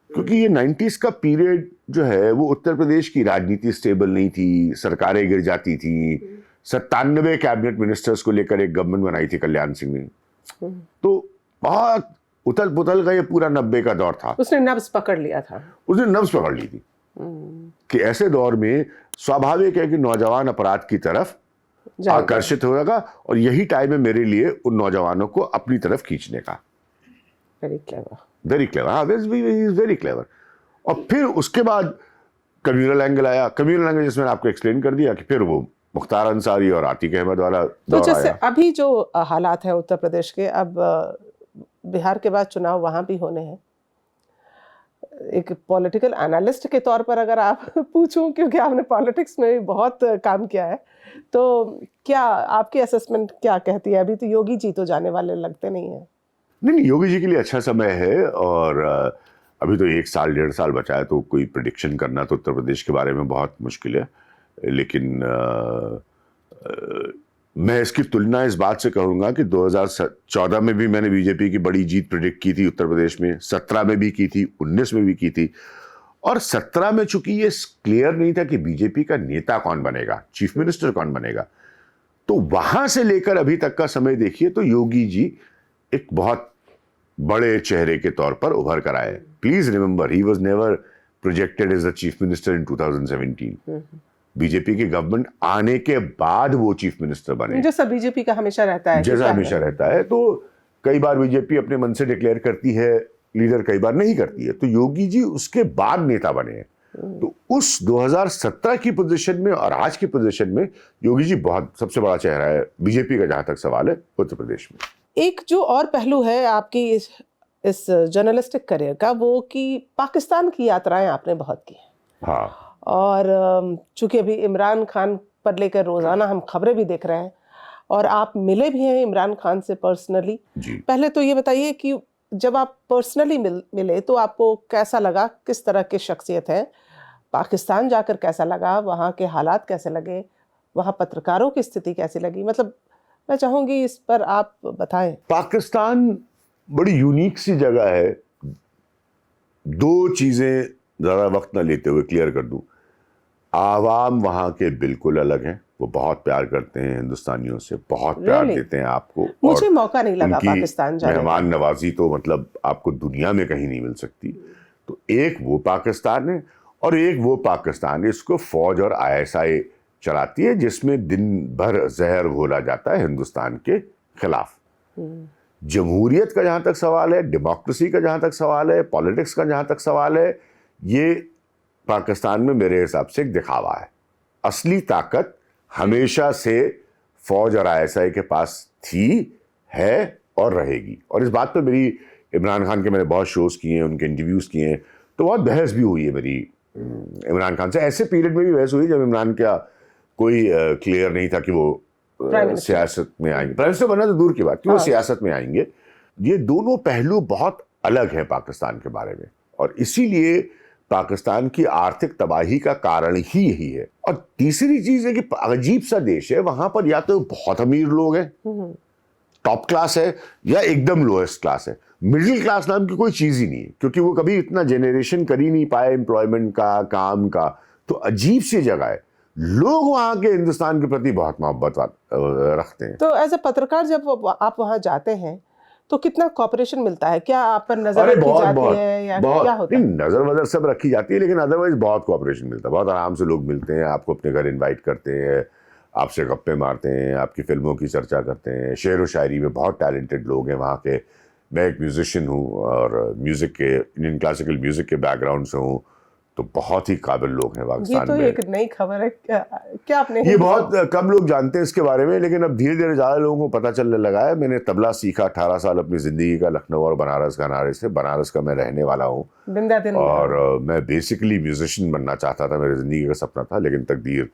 क्योंकि ये 90s का पीरियड जो है वो उत्तर प्रदेश की राजनीति स्टेबल नहीं थी, सरकारें गिर जाती थी। 97 कैबिनेट मिनिस्टर्स को लेकर एक गवर्नमेंट बनाई थी कल्याण सिंह ने। तो बहुत उथल पुथल का ये पूरा 90 का दौर था। उसने नब्ज पकड़ लिया था, उसने नब्ज पकड़ ली थी कि ऐसे दौर में स्वाभाविक है कि नौजवान अपराध की तरफ आकर्षित होगा, और यही टाइम है मेरे लिए उन नौजवानों को अपनी तरफ खींचने का। वेरी क्लेवर, वेरी क्लेवर, हाँ, वेरी क्लेवर। और फिर उसके बाद कम्युनल एंगल आया, कम्युनल एंगल जिसमें आपको एक्सप्लेन कर दिया कि फिर वो मुख्तार अंसारी और आतिक अहमद वाला तो दौर जैसे आया। अभी जो हालात है उत्तर प्रदेश के, अब बिहार के बाद चुनाव वहां भी होने हैं, एक पॉलिटिकल एनालिस्ट के तौर पर अगर आप पूछूं, क्योंकि आपने पॉलिटिक्स में भी बहुत काम किया है, तो क्या आपकी असेसमेंट क्या कहती है? अभी तो योगी जी तो जाने वाले लगते नहीं है। नहीं, योगी जी के लिए अच्छा समय है, और अभी तो 1 साल 1.5 साल बचा है, तो कोई प्रिडिक्शन करना तो उत्तर प्रदेश के बारे में बहुत मुश्किल है। लेकिन मैं इसकी तुलना इस बात से करूंगा कि 2014 में भी मैंने बीजेपी की बड़ी जीत प्रिडिक्ट की थी उत्तर प्रदेश में, 17 में भी की थी, 19 में भी की थी, और 17 में चूंकि ये क्लियर नहीं था कि बीजेपी का नेता कौन बनेगा, चीफ मिनिस्टर कौन बनेगा, तो वहां से लेकर अभी तक का समय देखिए तो योगी जी एक बहुत बड़े चेहरे के तौर पर उभर कर आए। Please remember, he was never projected as the chief minister in 2017। BJP की गवर्नमेंट आने के बाद वो चीफ मिनिस्टर बने, जैसा बीजेपी का हमेशा रहता है, जैसा हमेशा रहता है। तो कई बार बीजेपी अपने मन से डिक्लेयर करती है लीडर, कई बार नहीं करती है। तो योगी जी उसके बाद नेता बने हैं। तो उस 2017 की पोजीशन में और आज की पोजीशन में योगी जी बहुत सबसे बड़ा चेहरा है बीजेपी का, जहां तक सवाल है उत्तर प्रदेश में। एक जो और पहलू है आपकी इस जर्नलिस्टिक करियर का, वो कि पाकिस्तान की यात्राएं आपने बहुत की हैं। हाँ, और चूंकि अभी इमरान खान पर लेकर रोजाना हम खबरें भी देख रहे हैं, और आप मिले भी हैं इमरान खान से पर्सनली। पहले तो ये बताइए कि जब आप पर्सनली मिले तो आपको कैसा लगा, किस तरह की शख्सियत है? पाकिस्तान जाकर कैसा लगा, वहाँ के हालात कैसे लगे, वहाँ पत्रकारों की स्थिति कैसी लगी? मतलब मैं चाहूंगी इस पर आप बताएं। पाकिस्तान बड़ी यूनिक सी जगह है। 2 चीजें ज़्यादा वक्त ना लेते हुए क्लियर कर दूं। आवाम वहाँ के बिल्कुल अलग हैं, वो बहुत प्यार करते हैं हिंदुस्तानियों से, बहुत प्यार देते हैं आपको। मुझे मौका नहीं लगा पाकिस्तान जाने का। मेहमान नवाजी तो मतलब आपको दुनिया में कहीं नहीं मिल सकती। तो एक वो पाकिस्तान है, और एक वो पाकिस्तान इसको फौज और ISI चलाती है, जिसमें दिन भर जहर घोला जाता है हिंदुस्तान के खिलाफ। जमहूरियत का जहाँ तक सवाल है, डेमोक्रेसी का जहाँ तक सवाल है, पॉलिटिक्स का जहाँ तक सवाल है, ये पाकिस्तान में मेरे हिसाब से एक दिखावा है। असली ताकत हमेशा से फौज और ISI के पास थी, है और रहेगी। और इस बात पर मेरी इमरान खान के मैंने बहुत शोज किए हैं, उनके इंटरव्यूज किए हैं, तो बहुत बहस भी हुई है मेरी इमरान खान से। ऐसे पीरियड में भी बहस हुई जब इमरान का कोई क्लियर नहीं था कि वो सियासत में आएंगे। प्राइम मिनिस्टर बनना तो दूर की बात कि वो सियासत में आएंगे। ये दोनों पहलू बहुत अलग हैं पाकिस्तान के बारे में, और इसीलिए पाकिस्तान की आर्थिक तबाही का कारण ही यही है। और तीसरी चीज है कि अजीब सा देश है, वहां पर या तो बहुत अमीर लोग हैं, टॉप क्लास है, या एकदम लोएस्ट क्लास है। मिडिल क्लास नाम की कोई चीज ही नहीं है, क्योंकि वो कभी इतना जनरेशन कर ही नहीं पाए एम्प्लॉयमेंट का, काम का। तो अजीब सी जगह है। लोग वहां के हिंदुस्तान के प्रति बहुत मोहब्बत रखते हैं। तो एज ए पत्रकार जब आप वहां जाते हैं तो कितना कॉपरेशन मिलता है? क्या आप पर नजर रखी जाती है या क्या होता है? नजर वजर सब रखी जाती है, लेकिन अदरवाइज बहुत कॉपरेशन मिलता है। बहुत आराम से लोग मिलते हैं, आपको अपने घर इनवाइट करते हैं, आपसे गप्पे मारते हैं, आपकी फिल्मों की चर्चा करते हैं। शेर व शायरी में बहुत टैलेंटेड लोग हैं वहाँ के। मैं एक म्यूजिशियन हूँ और म्यूजिक के, इंडियन क्लासिकल म्यूजिक के बैकग्राउंड से हूँ, तो बहुत ही काबिल लोग हैं पाकिस्तान में। ये तो एक नई खबर है। क्या आपने ये बहुत कम लोग जानते हैं इसके बारे में, लेकिन अब धीरे धीरे ज़्यादा लोगों को पता चलने लगा है। मैंने तबला सीखा 18 साल अपनी ज़िंदगी का, लखनऊ और बनारस का से। बनारस का मैं रहने वाला हूँ, और मैं बेसिकली म्यूजिशियन बनना चाहता था, मेरी ज़िंदगी का सपना था, लेकिन तकदीर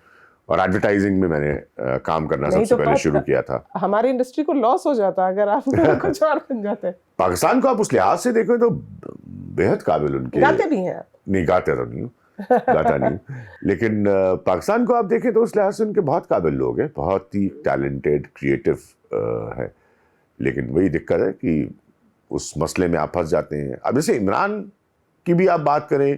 और एडवर्टाइजिंग में मैंने काम करना सबसे पहले शुरू किया था। हमारी इंडस्ट्री को लॉस हो जाता अगर आप कुछ और बन जाते। पाकिस्तान को आप उस लिहाज से देखो तो बेहद काबिल उनके। गाते भी हैं? नहीं, गाते तो नहीं हूँ, गाता नहीं, लेकिन पाकिस्तान को आप देखें तो उस लिहाज से उनके बहुत काबिल लोग हैं, बहुत ही टैलेंटेड, क्रिएटिव है। लेकिन वही दिक्कत है कि उस मसले में आप फंस जाते हैं। अब जैसे इमरान की भी आप बात करें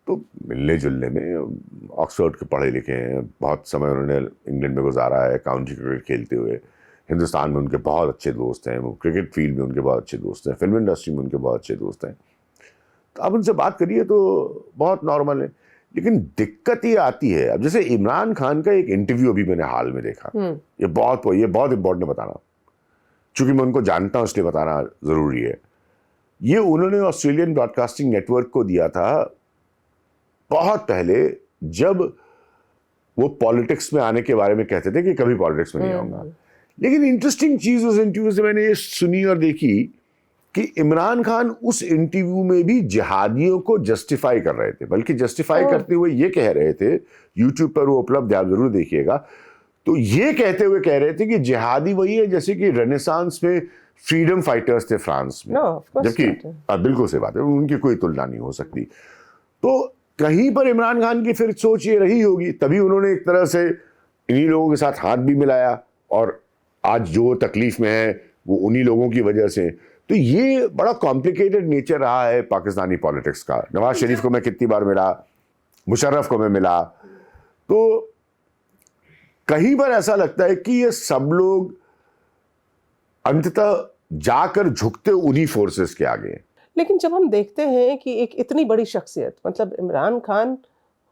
तो मिलने जुलने में ऑक्सफोर्ड के पढ़े लिखे हैं, बहुत समय उन्होंने इंग्लैंड में गुजारा है काउंटी क्रिकेट खेलते हुए। हिंदुस्तान में उनके बहुत अच्छे दोस्त हैं, वो क्रिकेट फील्ड में उनके बहुत अच्छे दोस्त हैं, फिल्म इंडस्ट्री में उनके बहुत अच्छे दोस्त हैं। तो आप उनसे बात करिए तो बहुत नॉर्मल है। लेकिन दिक्कत ये आती है, अब जैसे इमरान खान का एक इंटरव्यू अभी मैंने हाल में देखा, ये बहुत इंपॉर्टेंट बताना, चूंकि मैं उनको जानता हूँ इसलिए बताना ज़रूरी है। ये उन्होंने ऑस्ट्रेलियन ब्रॉडकास्टिंग नेटवर्क को दिया था बहुत पहले जब वो पॉलिटिक्स में आने के बारे में कहते थे कि कभी पॉलिटिक्स में नहीं आऊंगा। लेकिन इंटरेस्टिंग चीज उस इंटरव्यू से मैंने ये सुनी और देखी कि इमरान खान उस इंटरव्यू में भी जिहादियों को जस्टिफाई कर रहे थे, बल्कि जस्टिफाई करते हुए ये कह रहे थे, यूट्यूब पर वो उपलब्ध है, आप जरूर देखिएगा, तो ये कहते हुए कह रहे थे कि जिहादी वही है जैसे कि रेनेसांस में फ्रीडम फाइटर्स थे फ्रांस में। जबकि बिल्कुल सही बात है, उनकी कोई तुलना नहीं हो सकती। तो कहीं पर इमरान खान की फिर सोच ये रही होगी, तभी उन्होंने एक तरह से इन्हीं लोगों के साथ हाथ भी मिलाया, और आज जो तकलीफ में है वो उन्हीं लोगों की वजह से। तो ये बड़ा कॉम्प्लिकेटेड नेचर रहा है पाकिस्तानी पॉलिटिक्स का। नवाज शरीफ को मैं कितनी बार मिला, मुशर्रफ को मैं मिला, तो कहीं पर ऐसा लगता है कि ये सब लोग अंततः जाकर झुकते उन्हीं फोर्सेस के आगे। लेकिन जब हम देखते हैं कि एक इतनी बड़ी शख्सियत, मतलब इमरान खान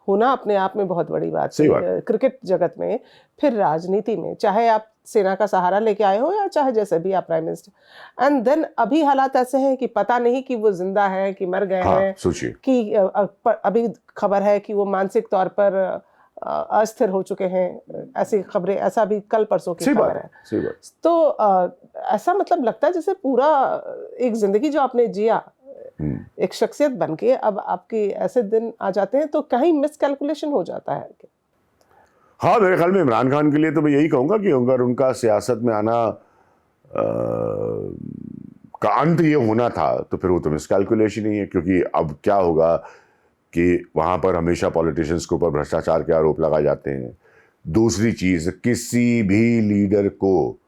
होना अपने आप में बहुत बड़ी बात है, क्रिकेट जगत में, फिर राजनीति में, चाहे आप सेना का सहारा लेके आए हो या चाहे जैसे भी आप प्राइम मिनिस्टर, एंड देन अभी हालात ऐसे हैं कि पता नहीं कि वो जिंदा है कि मर गए हैं। सोचिए कि अभी खबर है कि वो मानसिक तौर पर अस्थिर हो चुके हैं, ऐसी खबरें, ऐसा भी कल परसों की खबर है। तो ऐसा मतलब लगता है जैसे पूरा एक जिंदगी जो आपने जिया एक शख्सियत बन के, अब आपके ऐसे दिन आ जाते हैं, तो कहीं मिसकैलकुलेशन हो जाता है। हाँ, मेरे ख्याल में इमरान खान के लिए तो मैं यही कहूँगा कि अगर उनका सियासत में आना का अंत ये होना था तो फिर वो तो मिसकैलकुलेशन ही है, क्योंकि अब क्या होगा कि वहाँ पर हमेशा पॉलिटिशियंस के ऊपर भ्रष्टाचार के आरोप लगाए जाते हैं। दूसरी चीज़, किसी भी लीडर को,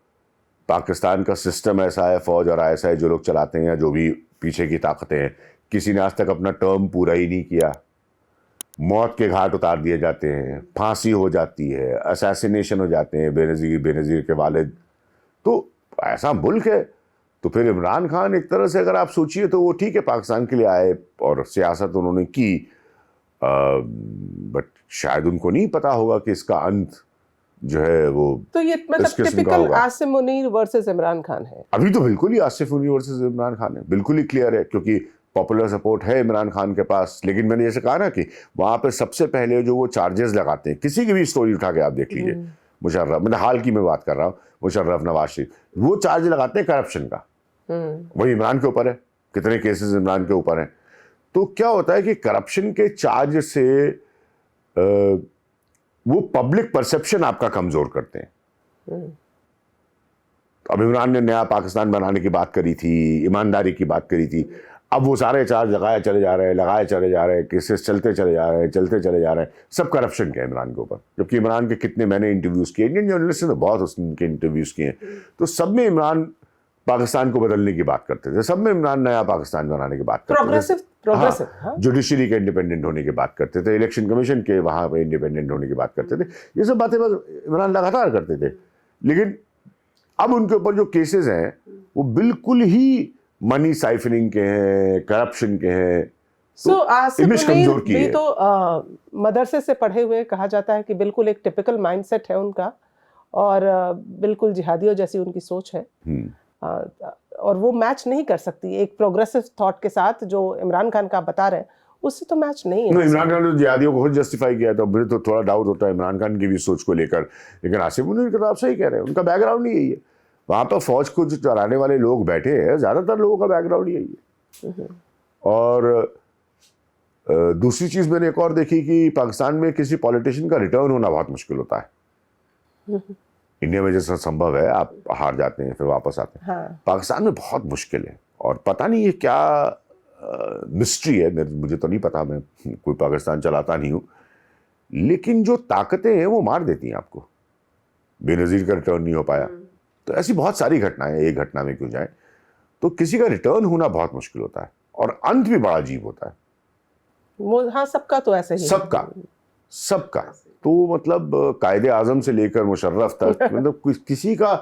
पाकिस्तान का सिस्टम ऐसा है, फौज और ISI जो लोग चलाते हैं या जो भी पीछे की ताकतें हैं, किसी ने आज तक अपना टर्म पूरा ही नहीं किया, मौत के घाट उतार दिए जाते हैं, फांसी हो जाती है, असैसिनेशन हो जाते हैं, बेनज़ीर के वालिद। तो ऐसा मुल्क है। तो फिर इमरान खान एक तरह से अगर आप सोचिए तो वो ठीक है, पाकिस्तान के लिए आए और सियासत उन्होंने की, बट शायद उनको नहीं पता होगा कि इसका अंत जो है वो, तो ये मतलब टिपिकल आसिफ मुनीर वर्सेस इमरान खान है। अभी तो बिल्कुल ही आसिफ मुनीर वर्सेस इमरान खान है, बिल्कुल ही क्लियर है, क्योंकि पॉपुलर सपोर्ट है इमरान खान के पास। लेकिन मैंने जैसे कहा ना कि वहां पे सबसे पहले जो वो चार्जेस लगाते हैं, किसी की भी स्टोरी उठा के आप देख लीजिए, मुशर्रफ, मतलब हाल की मैं बात कर रहा हूँ, मुशर्रफ, नवाज शरीफ, वो चार्ज लगाते हैं करप्शन का, वही इमरान के ऊपर है, कितने केसेस इमरान के ऊपर हैं। तो क्या होता है कि करप्शन के चार्ज से वो पब्लिक परसेप्शन आपका कमजोर करते हैं। अब इमरान ने नया पाकिस्तान बनाने की बात करी थी, ईमानदारी की बात करी थी, अब वो सारे चार्ज लगाए चले जा रहे हैं, केसेस चलते चले जा रहे हैं, सब करप्शन के इमरान के ऊपर। जबकि इमरान के कितने मैंने इंटरव्यूज किए, इंडियन जर्नलिस्ट ने तो बहुत उसके इंटरव्यूज किए हैं, तो सब में इमरान पाकिस्तान को बदलने की बात करते थे, सब में इमरान नया पाकिस्तान बनाने की बात करते थे, प्रोग्रेसिव जुडिशरी के इंडिपेंडेंट होने की बात करते थे, इलेक्शन कमीशन के वहां पे इंडिपेंडेंट होने की बात करते थे, ये सब बातें इमरान लगातार करते थे। लेकिन अब उनके ऊपर जो केसेस हैं वो बिल्कुल ही मनी साइफनिंग के हैं, करप्शन के हैं, तो इमेज कमजोर की है। तो मदरसे से पढ़े हुए, कहा जाता है कि बिल्कुल एक टिपिकल माइंडसेट है उनका, और बिल्कुल जिहादियों जैसी उनकी सोच है, और वो मैच नहीं कर सकती एक प्रोग्रेसिव थॉट के साथ जो इमरान खान का बता रहे हैं, उससे तो मैच नहीं है। इमरान खान ने जिहादियों को खुद जस्टिफाई किया, तो मुझे तो थोड़ा डाउट होता है इमरान खान की भी सोच को लेकर। लेकिन आसिफ मुनीर के तो आप सही कह रहे हैं, उनका बैकग्राउंड ही यही है। वहाँ पर फौज को जो चलाने वाले लोग बैठे हैं, ज़्यादातर लोगों का बैकग्राउंड यही है। और दूसरी चीज़ मैंने एक और देखी कि पाकिस्तान में किसी पॉलिटिशियन का रिटर्न होना बहुत मुश्किल होता है। इंडिया में जैसा संभव है, आप हार जाते हैं फिर वापस आते हैं, पाकिस्तान में बहुत मुश्किल है। और पता नहीं ये क्या मिस्ट्री है, मुझे तो नहीं पता, मैं कोई पाकिस्तान चलाता नहीं हूँ, लेकिन जो ताकतें हैं वो मार देती हैं आपको। बेनज़ीर का रिटर्न नहीं हो पाया, तो ऐसी बहुत सारी घटनाएं, एक घटना में क्यों जाए, तो किसी का रिटर्न होना बहुत मुश्किल होता है, और अंत भी बड़ा अजीब होता है। वो हाँ, सबका तो ऐसे ही, सबका तो मतलब कायदे आजम से लेकर मुशर्रफ तक मतलब किसी का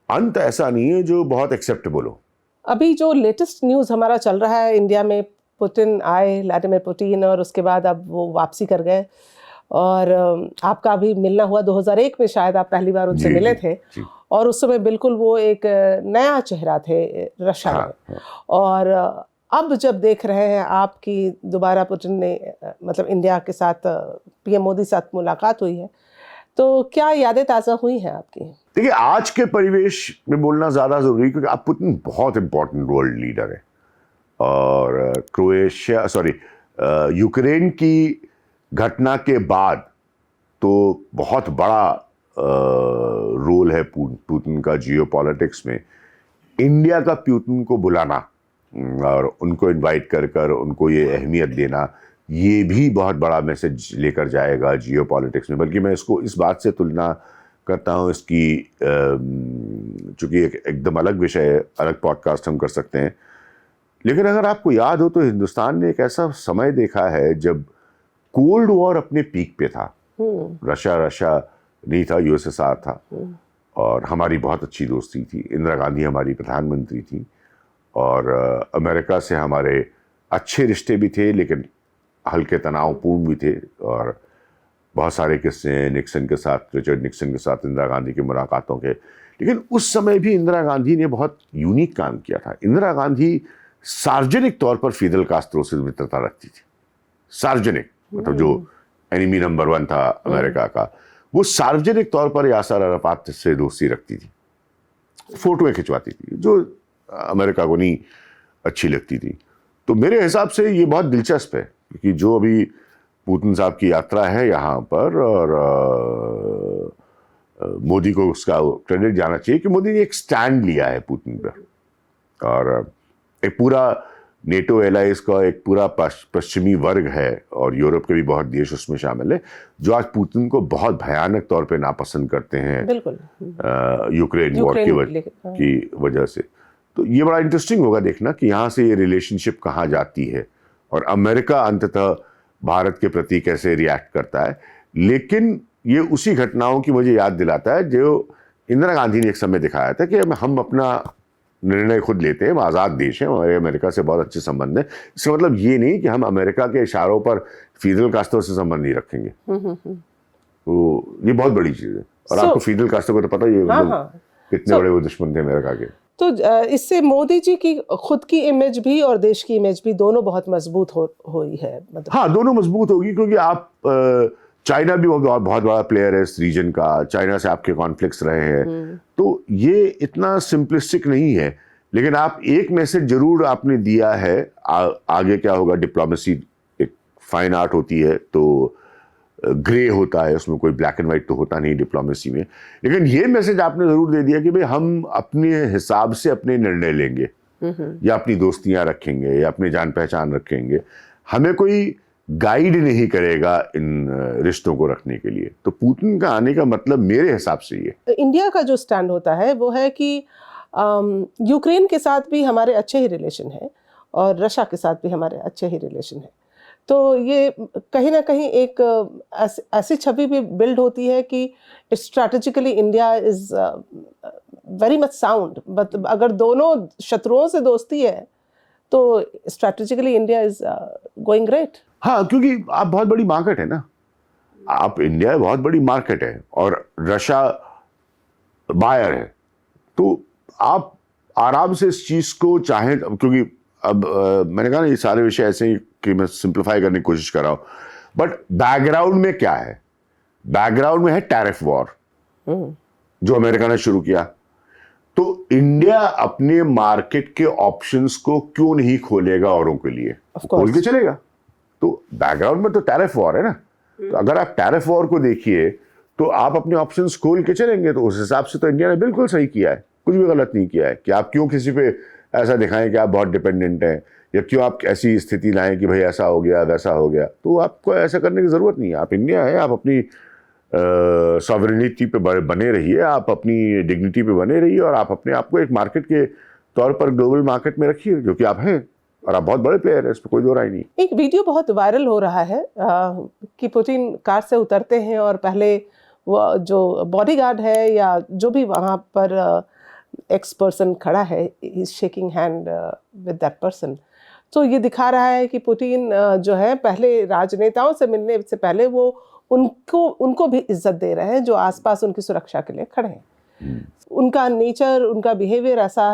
अंत ऐसा नहीं है जो बहुत एक्सेप्टेबल हो। अभी जो लेटेस्ट न्यूज़ हमारा चल रहा है, इंडिया में पुतिन आए, व्लादिमीर पुतिन, और उसके बाद अब वो वापसी कर गए, और आपका भी मिलना हुआ 2001 में, शायद आप पहली बार उनसे मिले थे, और उस समय बिल्कुल वो एक नया चेहरा थे रशिया में। और अब जब देख रहे हैं आपकी दोबारा पुतिन ने मतलब इंडिया के साथ पीएम मोदी साथ मुलाकात हुई है, तो क्या यादें ताज़ा हुई हैं आपकी? देखिए, आज के परिवेश में बोलना ज़्यादा ज़रूरी, क्योंकि अब पुतिन बहुत इंपॉर्टेंट वर्ल्ड लीडर है और यूक्रेन की घटना के बाद तो बहुत बड़ा रोल है पुतिन का जियोपॉलिटिक्स में। इंडिया का पुतिन को बुलाना और उनको इनवाइट कर उनको ये अहमियत देना, ये भी बहुत बड़ा मैसेज लेकर जाएगा जियोपॉलिटिक्स में। बल्कि मैं इसको इस बात से तुलना करता हूँ, इसकी चूँकि एकदम अलग विषय है, अलग पॉडकास्ट हम कर सकते हैं, लेकिन अगर आपको याद हो तो हिंदुस्तान ने एक ऐसा समय देखा है जब कोल्ड वॉर अपने पीक पे था। रशिया नहीं था, यूएसएसआर था, और हमारी बहुत अच्छी दोस्ती थी। इंदिरा गांधी हमारी प्रधानमंत्री थी और अमेरिका से हमारे अच्छे रिश्ते भी थे, लेकिन हल्के तनावपूर्ण भी थे। और बहुत सारे किस्से निक्सन के साथ, रिचर्ड निक्सन के साथ इंदिरा गांधी की मुलाकातों के। लेकिन उस समय भी इंदिरा गांधी ने बहुत यूनिक काम किया था। इंदिरा गांधी सार्वजनिक तौर पर फिदेल कास्त्रो से मित्रता रखती थी। सार्वजनिक मतलब जो एनिमी नंबर 1 था अमेरिका का, वो सार्वजनिक तौर पर यासर अराफात से दोस्ती रखती थी, फोटोएं खिंचवाती थी, जो अमेरिका को नहीं अच्छी लगती थी। तो मेरे हिसाब से ये बहुत दिलचस्प है, क्योंकि जो अभी पुतिन साहब की यात्रा है यहाँ पर, और मोदी को उसका क्रेडिट जाना चाहिए कि मोदी ने एक स्टैंड लिया है पुतिन पर, और एक पूरा नेटो एलाइज का एक पूरा पश्चिमी वर्ग है, और यूरोप के भी बहुत देश उसमें शामिल है, जो आज पुतिन को बहुत भयानक तौर पे नापसंद करते हैं। बिल्कुल। यूक्रेन वॉर की वजह से। तो ये बड़ा इंटरेस्टिंग होगा देखना कि यहाँ से ये रिलेशनशिप कहाँ जाती है, और अमेरिका अंततः भारत के प्रति कैसे रिएक्ट करता है। लेकिन ये उसी घटनाओं की मुझे याद दिलाता है जो इंदिरा गांधी ने एक समय दिखाया था कि हम अपना निर्णय खुद लेते हैं, हम आज़ाद देश हैं, हमारे अमेरिका से बहुत अच्छे संबंध हैं। इसका मतलब ये नहीं कि हम अमेरिका के इशारों पर फिदेल कास्त्रो से संबंध नहीं रखेंगे। तो ये बहुत बड़ी चीज़ है। और आपको फिदेल कास्त्रो को तो पता ही है कितने बड़े वो दुश्मन थे अमेरिका के। तो इससे मोदी जी की खुद की इमेज भी और देश की इमेज भी दोनों बहुत मजबूत हुई है, मतलब। हाँ, दोनों मजबूत होगी, क्योंकि आप चाइना भी बहुत बड़ा प्लेयर है इस रीजन का। चाइना से आपके कॉन्फ्लिक्ट्स रहे हैं, तो ये इतना सिंपलिस्टिक नहीं है। लेकिन आप एक मैसेज जरूर आपने दिया है। आगे क्या होगा, डिप्लोमेसी एक फाइन आर्ट होती है, तो ग्रे होता है, उसमें कोई ब्लैक एंड वाइट तो होता नहीं डिप्लोमेसी में। लेकिन ये मैसेज आपने जरूर दे दिया कि भाई हम अपने हिसाब से अपने निर्णय लेंगे, या अपनी दोस्तियां रखेंगे, या अपनी जान पहचान रखेंगे। हमें कोई गाइड नहीं करेगा इन रिश्तों को रखने के लिए। तो पुतिन का आने का मतलब मेरे हिसाब से ये इंडिया का जो स्टैंड होता है वो है कि यूक्रेन के साथ भी हमारे अच्छे ही रिलेशन है, और रशिया के साथ भी हमारे अच्छे ही रिलेशन है। तो ये कहीं ना कहीं एक ऐसी छवि भी बिल्ड होती है कि strategically India is very much sound. मतलब अगर दोनों शत्रुओं से दोस्ती है तो strategically India is going great. हाँ, क्योंकि आप बहुत बड़ी मार्केट है ना, आप इंडिया बहुत बड़ी मार्केट है और रशिया बायर है। तो आप आराम से इस चीज को चाहें, क्योंकि अब मैंने कहा ना ये सारे विषय ऐसे ही कि मैं सिंप्लीफाई करने की कोशिश कर रहा हूं, बट बैकग्राउंड में क्या है? बैकग्राउंड में है टैरिफ वॉर जो अमेरिका ने शुरू किया। तो इंडिया अपने मार्केट के ऑप्शंस को क्यों नहीं खोलेगा औरों के लिए? खोल के चलेगा। तो बैकग्राउंड में तो टैरिफ वॉर है ना। तो अगर आप टैरिफ वॉर को देखिए तो आप अपने ऑप्शंस खोल के चलेंगे। तो उस हिसाब से तो इंडिया ने बिल्कुल सही किया है, कुछ भी गलत नहीं किया है। कि आप क्यों किसी पे ऐसा दिखाएं कि आप बहुत डिपेंडेंट हैं, या क्यों आप ऐसी स्थिति लाएं कि भाई ऐसा हो गया वैसा हो गया। तो आपको ऐसा करने की जरूरत नहीं है। आप इंडिया है, आप अपनी सॉवरेनिटी पे बने रहिए, आप अपनी डिग्निटी पे बने रहिए, और आप अपने आप को एक मार्केट के तौर पर ग्लोबल मार्केट में रखिए, जो कि आप हैं, और आप बहुत बड़े प्लेयर हैं, इस पर कोई दो राय नहीं। एक वीडियो बहुत वायरल हो रहा है कि पुतिन कार से उतरते हैं और पहले वो जो बॉडीगार्ड है या जो भी वहाँ पर एक्स पर्सन खड़ा है, he is shaking hand with that person. तो ये दिखा रहा है कि पुतिन जो है पहले राजनेताओं से मिलने से पहले वो उनको भी इज्जत दे रहे हैं जो आसपास उनकी सुरक्षा के लिए खड़े हैं। उनका नेचर, उनका बिहेवियर ऐसा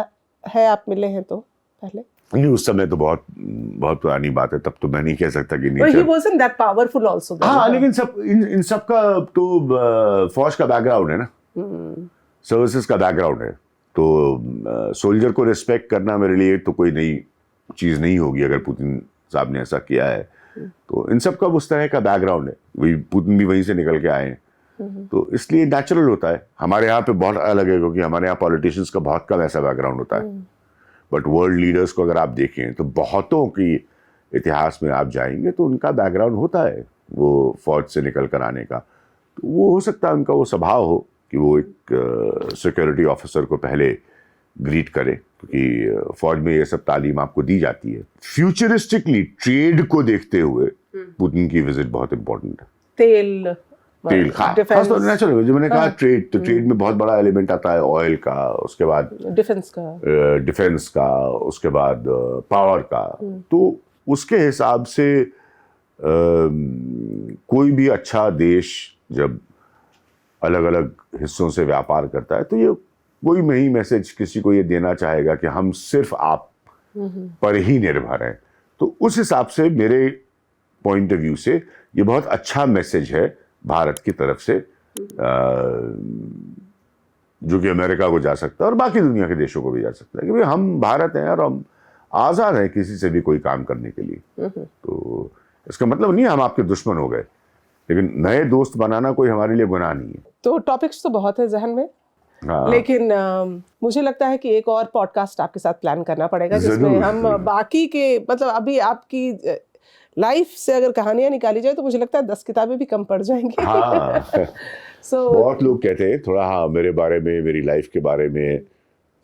है। आप मिले हैं तो पहले? नहीं, उस समय तो बहुत बहुत पुरानी बात है, तब तो मैं नहीं कह सकता कि But he nature. wasn't that powerful also then. हाँ, लेकिन इन सब का तो फौज का बैकग्राउंड है ना, सर्विसेज का बैकग्राउंड है, तो सोल्जर को रिस्पेक्ट करना मेरे लिए तो कोई नई चीज़ नहीं होगी अगर पुतिन साहब ने ऐसा किया है। तो इन सब का उस तरह का बैकग्राउंड है, वही पुतिन भी वहीं से निकल के आए हैं, तो इसलिए नेचुरल होता है। हमारे यहाँ पे बहुत अलग है, क्योंकि हमारे यहाँ पॉलिटिशियंस का बहुत कम ऐसा बैकग्राउंड होता है, बट वर्ल्ड लीडर्स को अगर आप देखें तो बहुतों की इतिहास में आप जाएंगे तो उनका बैकग्राउंड होता है वो फौज से निकल कर आने का। तो वो हो सकता है उनका वो स्वभाव हो कि वो एक सिक्योरिटी ऑफिसर को पहले ग्रीट करे, क्योंकि फौज में ये सब तालीम आपको दी जाती है। फ्यूचरिस्टिकली ट्रेड को देखते हुए पुतिन की विजिट बहुत इंपॉर्टेंट है। तेल खास तौर नेचुरल, जो मैंने कहा ट्रेड, तो ट्रेड में बहुत बड़ा एलिमेंट आता है ऑयल का, उसके बाद डिफेंस का, उसके बाद पावर का। तो उसके हिसाब से कोई भी अच्छा देश जब अलग अलग हिस्सों से व्यापार करता है तो ये कोई नहीं मैसेज किसी को ये देना चाहेगा कि हम सिर्फ आप पर ही निर्भर हैं। तो उस हिसाब से मेरे पॉइंट ऑफ व्यू से ये बहुत अच्छा मैसेज है भारत की तरफ से, जो कि अमेरिका को जा सकता है और बाकी दुनिया के देशों को भी जा सकता है कि भाई हम भारत हैं और हम आज़ाद हैं किसी से भी कोई काम करने के लिए। तो इसका मतलब नहीं हम आपके दुश्मन हो गए, लेकिन नए दोस्त बनाना कोई हमारे लिए गुनाह नहीं है। तो टॉपिक्स तो बहुत है जहन में, लेकिन मुझे लगता है कि एक और पॉडकास्ट आपके साथ प्लान करना पड़ेगा जिसमें हम बाकी के, मतलब अभी आपकी लाइफ से अगर कहानियां निकाली जाए तो मुझे लगता है 10 किताबें भी कम पड़ जाएंगी। हाँ। बहुत लोग कहते हैं थोड़ा, हाँ, मेरे बारे में, मेरी लाइफ के बारे में,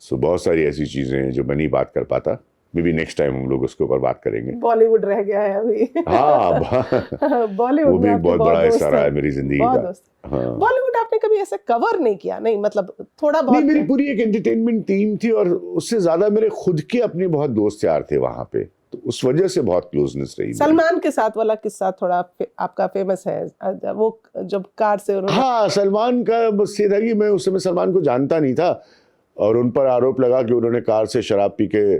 बहुत सारी ऐसी चीजें हैं जो मैं नहीं बात कर पाता। मे बी नेक्स्ट टाइम हम लोग उसके ऊपर बात करेंगे। बॉलीवुड रह गया है अभी। हाँ, बॉलीवुड वो भी एक बहुत बड़ा हिस्सा रहा है मेरी जिंदगी का। हाँ। बॉलीवुड आपने कभी ऐसे कवर नहीं किया? नहीं, मतलब थोड़ा बहुत। नहीं, मेरी पूरी एक एंटरटेनमेंट टीम थी और उससे ज्यादा मेरे खुद के अपने बहुत दोस्त यार थे वहां पे, तो उस वजह से बहुत क्लोजनेस रही। सलमान के साथ वाला किस्सा थोड़ा आपका फेमस है, वो जब कार से उन्होंने। हाँ, सलमान का बस ये था कि मैं उस समय सलमान को जानता नहीं था और उन पर आरोप लगा कि उन्होंने कार से शराब पी के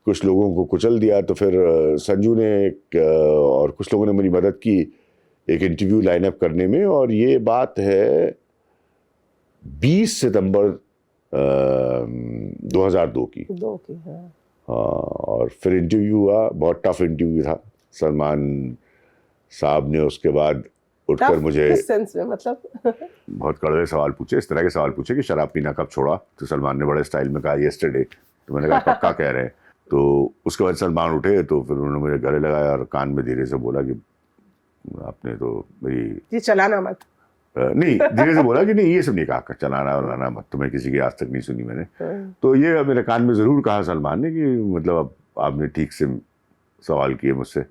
कुछ लोगों को कुचल दिया। तो फिर संजू ने और कुछ लोगों ने मेरी मदद की एक इंटरव्यू लाइन अप करने में, और ये बात है 20 सितंबर 2002 की। हाँ, और फिर इंटरव्यू हुआ, बहुत टफ इंटरव्यू था। सलमान साहब ने उसके बाद उठकर मुझे किस सेंस में, मतलब बहुत कड़वे सवाल पूछे, इस तरह के सवाल पूछे कि शराब पीना कब छोड़ा। तो सलमान ने बड़े स्टाइल में कहा येस्टरडे। तो मैंने कहा पक्का कह रहे हैं? तो उसके बाद सलमान उठे तो फिर उन्होंने मुझे गले लगाया और कान में धीरे से बोला कि आपने तो मेरी ये चलाना मत, नहीं, धीरे से बोला कि नहीं, ये सब नहीं कहा, चलाना वलाना मत, तो मैं किसी की आज तक नहीं सुनी मैंने। तो ये मेरे कान में ज़रूर कहा सलमान ने कि मतलब अब आपने ठीक से सवाल किए मुझसे।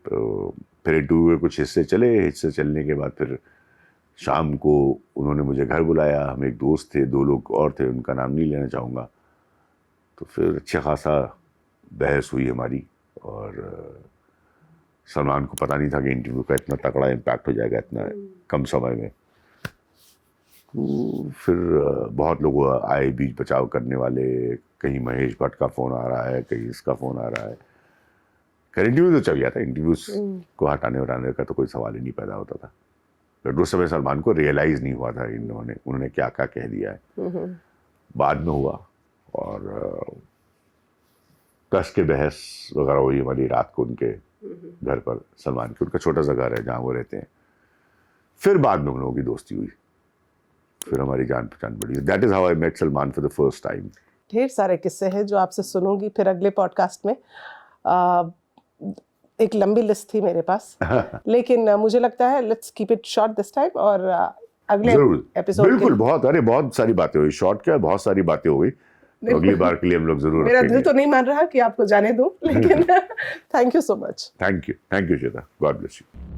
तो फिर इंटरव्यू के कुछ हिस्से चलने के बाद फिर शाम को उन्होंने मुझे घर बुलाया। हम एक दोस्त थे, 2 लोग और थे, उनका नाम नहीं लेना चाहूँगा। तो फिर अच्छा खासा बहस हुई हमारी, और सलमान को पता नहीं था कि इंटरव्यू का इतना तगड़ा इम्पैक्ट हो जाएगा इतना कम समय में। तो फिर बहुत लोग आए बीच बचाव करने वाले, कहीं महेश भट्ट का फ़ोन आ रहा है, कहीं इसका फ़ोन आ रहा है। खैर इंटरव्यू तो चल गया था, इंटरव्यूज़ को हटाने वटाने का तो कोई सवाल ही नहीं पैदा होता था। बट उस समय सलमान को रियलाइज़ नहीं हुआ था उन्होंने क्या क्या कह दिया है। बाद में हुआ और कस के बहस वगैरह हुई हमारी रात को उनके घर पर, सलमान के, उनका छोटा सा घर है जहाँ वो रहते हैं। फिर बाद में उन लोगों की दोस्ती हुई, फिर हमारी जान पहचान बढ़ी। That is how I met Salman for the first time. ढेर सारे किस्से हैं जो आपसे सुनूंगी फिर अगले पॉडकास्ट में। एक लंबी लिस्ट थी मेरे पास, लेकिन मुझे लगता है let's keep it short this time, और अगले एपिसोड बिल्कुल बहुत सारी बातें हुई, शॉर्ट क्या बहुत सारी बातें हुई। अगली बार के लिए हम लोग जरूर मेरा दिल तो नहीं मान रहा कि आपको जाने दूं, लेकिन thank you so much. Thank you Shweta, God bless you.